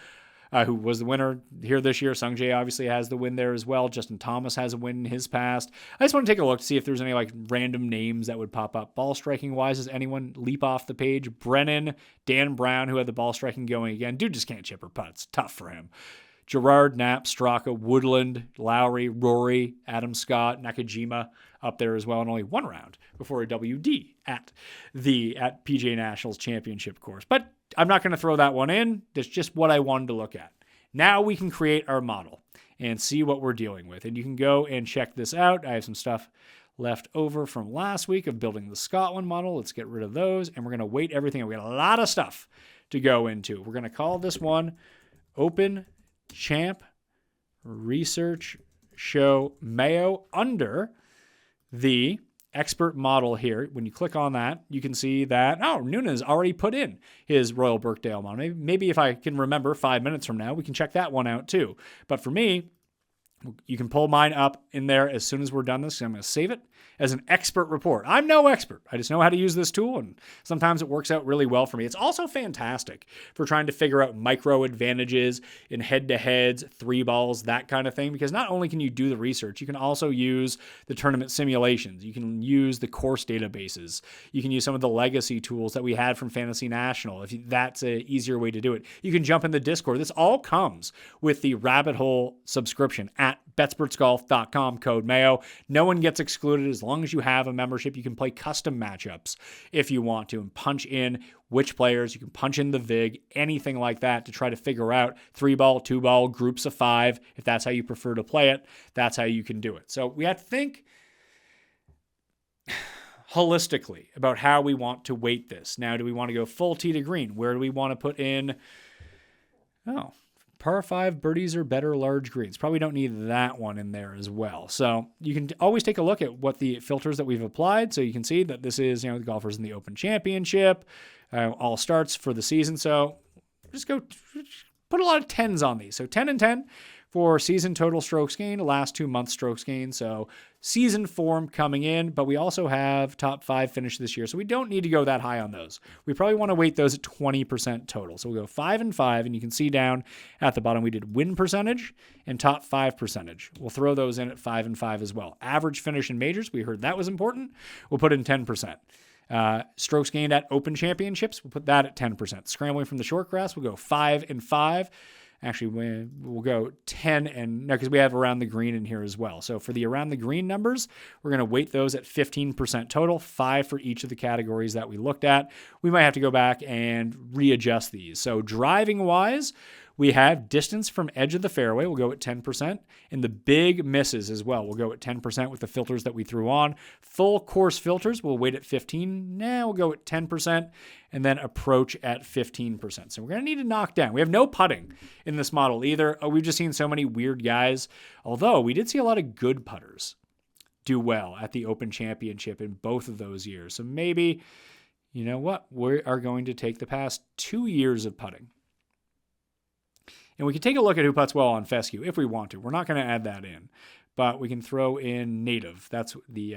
who was the winner here this year. Sung Jae obviously has the win there as well. Justin Thomas has a win in his past. I just want to take a look to see if there's any like random names that would pop up. Ball striking wise, does anyone leap off the page? Brennan, Dan Brown, who had the ball striking going again. Dude just can't chip or putt. It's tough for him. Gerard, Knapp, Straka, Woodland, Lowry, Rory, Adam Scott, Nakajima up there as well, and only one round before a WD at PGA Nationals Championship course. But I'm not going to throw that one in. That's just what I wanted to look at. Now we can create our model and see what we're dealing with. And you can go and check this out. I have some stuff left over from last week of building the Scotland model. Let's get rid of those, and we're going to weight everything. We got a lot of stuff to go into. We're going to call this one Open Champ Research Show Mayo under the expert model here. When you click on that, you can see that, Noonan has already put in his Royal Birkdale model. Maybe if I can remember 5 minutes from now, we can check that one out too. But for me, you can pull mine up in there as soon as we're done this. I'm going to save it as an expert report. I'm no expert. I just know how to use this tool, and sometimes it works out really well for me. It's also fantastic for trying to figure out micro advantages in head-to-heads, three balls, that kind of thing, because not only can you do the research, you can also use the tournament simulations. You can use the course databases. You can use some of the legacy tools that we had from Fantasy National, if that's an easier way to do it. You can jump in the Discord. This all comes with the Rabbit Hole subscription at betspertsgolf.com, code Mayo. No one gets excluded as long as you have a membership. You can play custom matchups if you want to and punch in which players. You can punch in the VIG, anything like that to try to figure out 3-ball, 2-ball, groups of 5. If that's how you prefer to play it, that's how you can do it. So we have to think holistically about how we want to weight this. Now, do we want to go full tee to green? Where do we want to put in? Par 5 birdies or better large greens. Probably don't need that one in there as well. So you can always take a look at what the filters that we've applied. So you can see that this is, the golfers in the Open Championship, all starts for the season. So just go put a lot of 10s on these. So 10 and 10 for season total strokes gained, last 2 months strokes gained. So season form coming in, but we also have top 5 finish this year. So we don't need to go that high on those. We probably want to weight those at 20% total. So we'll go 5 and 5, and you can see down at the bottom we did win percentage and top 5 percentage. We'll throw those in at 5 and 5 as well. Average finish in majors, we heard that was important. We'll put in 10%. Strokes gained at Open Championships, we'll put that at 10%. Scrambling from the short grass, we'll go 5 and 5. Actually, we'll go 10 and no, because we have around the green in here as well. So for the around the green numbers, we're going to weight those at 15% total, 5 for each of the categories that we looked at. We might have to go back and readjust these. So driving wise, we have distance from edge of the fairway. We'll go at 10%. And the big misses as well. We'll go at 10% with the filters that we threw on. Full course filters, we'll weight at 15. Now we'll go at 10%. And then approach at 15%. So we're going to need to knock down. We have no putting in this model either. We've just seen so many weird guys. Although we did see a lot of good putters do well at the Open Championship in both of those years. So maybe, you know what? We are going to take the past 2 years of putting. And we can take a look at who putts well on fescue if we want to. We're not going to add that in. But we can throw in native. That's the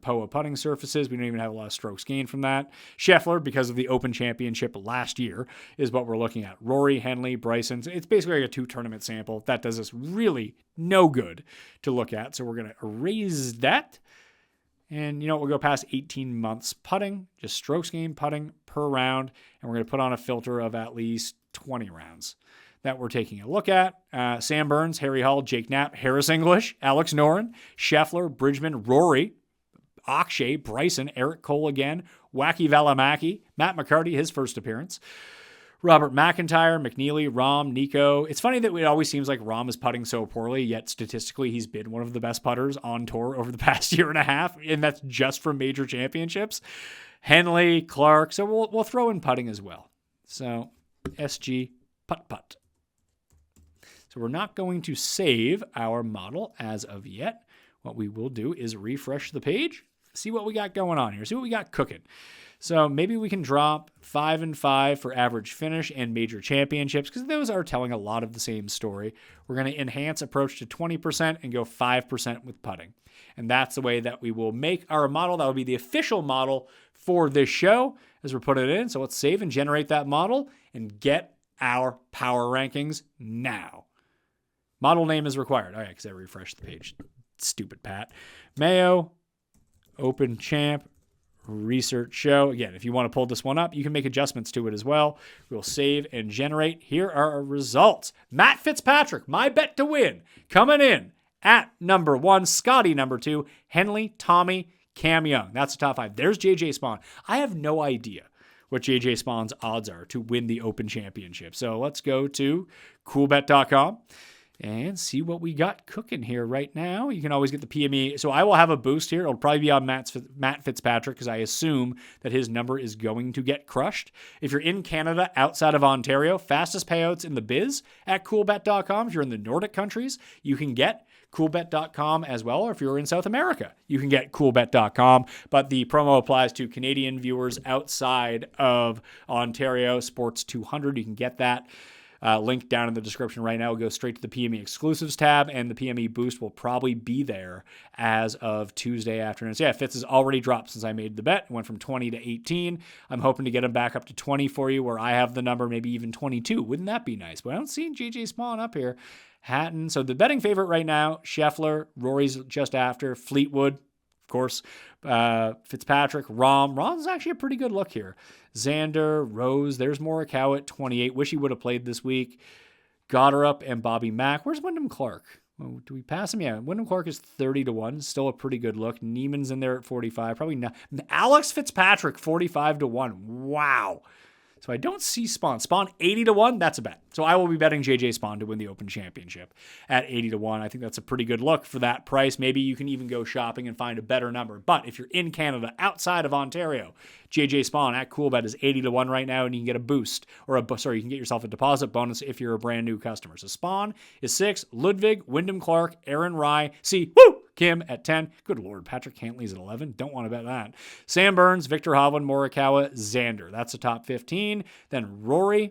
POA putting surfaces. We don't even have a lot of strokes gained from that. Scheffler, because of the Open Championship last year, is what we're looking at. Rory, Henley, Bryson. It's basically like a 2-tournament sample. That does us really no good to look at. So we're going to erase that. And, we'll go past 18 months putting, just strokes gained putting per round. And we're going to put on a filter of at least 20 rounds that we're taking a look at. Sam Burns, Harry Hall, Jake Knapp, Harris English, Alex Noren, Scheffler, Bridgman, Rory, Akshay, Bryson, Eric Cole again, Wacky Valimaki, Matt McCarty, his first appearance, Robert McIntyre, McNeely, Rahm, Nico. It's funny that it always seems like Rahm is putting so poorly, yet statistically he's been one of the best putters on tour over the past year and a half, and that's just from major championships. Henley, Clark, so we'll throw in putting as well. So SG putt. So we're not going to save our model as of yet. What we will do is refresh the page. see what we got going on here. See what we got cooking. So maybe we can drop 5 and 5 for average finish and major championships because those are telling a lot of the same story. We're going to enhance approach to 20% and go 5% with putting. And that's the way that we will make our model. That will be the official model for this show as we're putting it in. So let's save and generate that model and get our power rankings now. Model name is required. All right, because I refreshed the page. Stupid Pat. Mayo, Open Champ, Research Show. Again, if you want to pull this one up, you can make adjustments to it as well. We'll save and generate. Here are our results. Matt Fitzpatrick, my bet to win, coming in at number 1, Scotty number 2, Henley, Tommy, Cam Young. That's the top 5. There's JJ Spawn. I have no idea what JJ Spawn's odds are to win the Open Championship. So let's go to coolbet.com and see what we got cooking here right now. You can always get the PME. So I will have a boost here. It'll probably be on Matt Fitzpatrick because I assume that his number is going to get crushed. If you're in Canada, outside of Ontario, fastest payouts in the biz at coolbet.com. If you're in the Nordic countries, you can get coolbet.com as well. Or if you're in South America, you can get coolbet.com. But the promo applies to Canadian viewers outside of Ontario. Sports 200, you can get that. Link down in the description right now will go straight to the PME exclusives tab, and the PME boost will probably be there as of Tuesday afternoon. So yeah, Fitz has already dropped since I made the bet. It went from 20 to 18. I'm hoping to get him back up to 20 for you, where I have the number, maybe even 22. Wouldn't that be nice? But I don't see JJ Spawn up here. Hatton. So the betting favorite right now, Scheffler. Rory's just after. Fleetwood, of course. Fitzpatrick, Rahm. Rahm's actually a pretty good look here. Xander, Rose, there's Morikawa at 28. Wish he would have played this week. Goddard and Bobby Mack. Where's Wyndham Clark? Oh, do we pass him? Yeah, Wyndham Clark is 30-1. Still a pretty good look. Neiman's in there at 45. Probably not. Alex Fitzpatrick, 45-1. Wow. So I don't see Spawn. Spawn 80-1, that's a bet. So I will be betting JJ Spawn to win the Open Championship at 80-1. I think that's a pretty good look for that price. Maybe you can even go shopping and find a better number. But if you're in Canada, outside of Ontario, JJ Spawn at CoolBet is 80-1 right now, and you can get a boost, or you can get yourself a deposit bonus if you're a brand new customer. So Spawn is 6, Ludwig, Wyndham Clark, Aaron Rye, Kim at 10. Good Lord, Patrick Cantley's at 11. Don't want to bet that. Sam Burns, Victor Hovland, Morikawa, Xander. That's the top 15. Then Rory,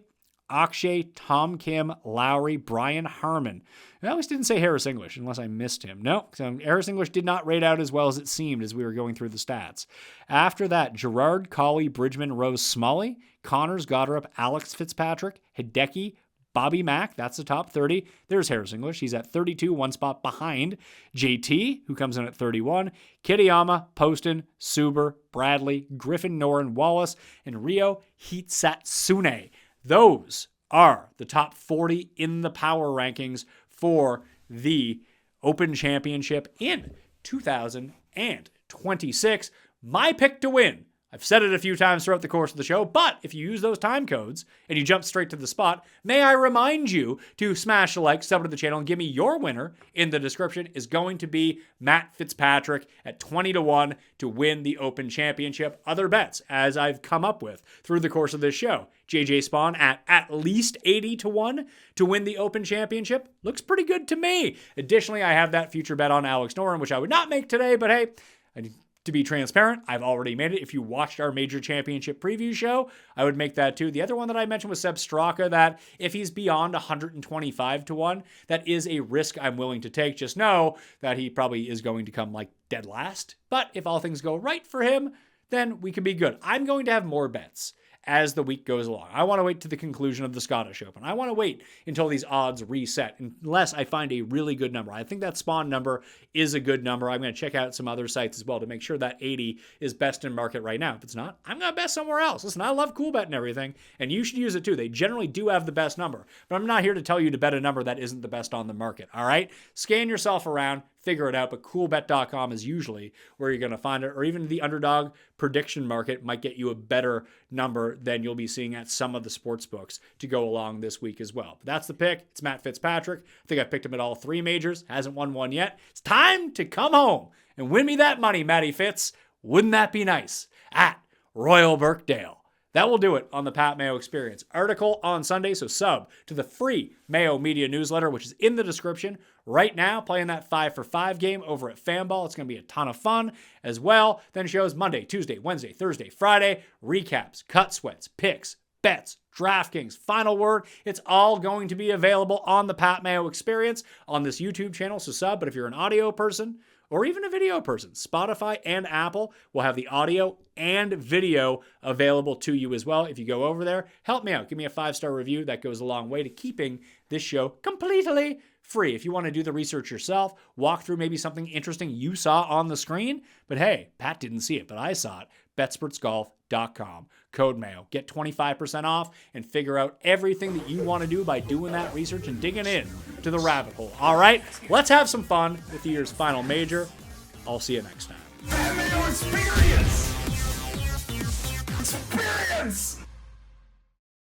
Akshay, Tom Kim, Lowry, Brian Harmon. I always didn't say Harris English unless I missed him. No, Harris English did not rate out as well as it seemed as we were going through the stats. After that, Gerard, Colley, Bridgman, Rose, Smalley, Connors, Goddard, Alex Fitzpatrick, Hideki, Bobby Mack, that's the top 30. There's Harris English. He's at 32, one spot behind JT, who comes in at 31. Kitayama, Poston, Suber, Bradley, Griffin, Noren, Wallace, and Rio Hitsatsune. Those are the top 40 in the power rankings for the Open Championship in 2026. My pick to win. I've said it a few times throughout the course of the show, but if you use those time codes and you jump straight to the spot, may I remind you to smash the like, sub to the channel, and give me your winner in the description is going to be Matt Fitzpatrick at 20-1 to win the Open Championship. Other bets, as I've come up with through the course of this show, JJ Spawn at least 80-1 to win the Open Championship. Looks pretty good to me. Additionally, I have that future bet on Alex Noren, which I would not make today, but hey, to be transparent, I've already made it. If you watched our major championship preview show, I would make that too. The other one that I mentioned was Seb Straka, that if he's beyond 125-1, that is a risk I'm willing to take. Just know that he probably is going to come like dead last. But if all things go right for him, then we can be good. I'm going to have more bets as the week goes along. I want to wait to the conclusion of the Scottish Open. I want to wait until these odds reset unless I find a really good number. I think that Spawn number is a good number. I'm going to check out some other sites as well to make sure that 80 is best in market right now. If it's not, I'm going to bet somewhere else. Listen, I love CoolBet and everything, and you should use it too. They generally do have the best number, but I'm not here to tell you to bet a number that isn't the best on the market, all right? Scan yourself around, figure it out, but coolbet.com is usually where you're going to find it, or even the underdog prediction market might get you a better number than you'll be seeing at some of the sports books to go along this week as well. But that's the pick. It's Matt Fitzpatrick. I think I picked him at all 3 majors. Hasn't won one yet. It's time to come home and win me that money, Matty Fitz. Wouldn't that be nice? At Royal Birkdale. That will do it on the Pat Mayo Experience. Article on Sunday, so sub to the free Mayo Media newsletter, which is in the description right now, playing that 5 for 5 game over at Fanball. It's going to be a ton of fun as well. Then shows Monday, Tuesday, Wednesday, Thursday, Friday, recaps, cut sweats, picks, bets, DraftKings, final word. It's all going to be available on the Pat Mayo Experience on this YouTube channel, so sub. But if you're an audio person or even a video person, Spotify and Apple will have the audio and video available to you as well. If you go over there, help me out. Give me a 5-star review. That goes a long way to keeping this show completely free. If you want to do the research yourself, walk through maybe something interesting you saw on the screen, but hey, Pat didn't see it, but I saw it. Betspertsgolf.com. Code Mayo. Get 25% off and figure out everything that you want to do by doing that research and digging in to the rabbit hole. All right, let's have some fun with the year's final major. I'll see you next time. Mayo Experience! Experience!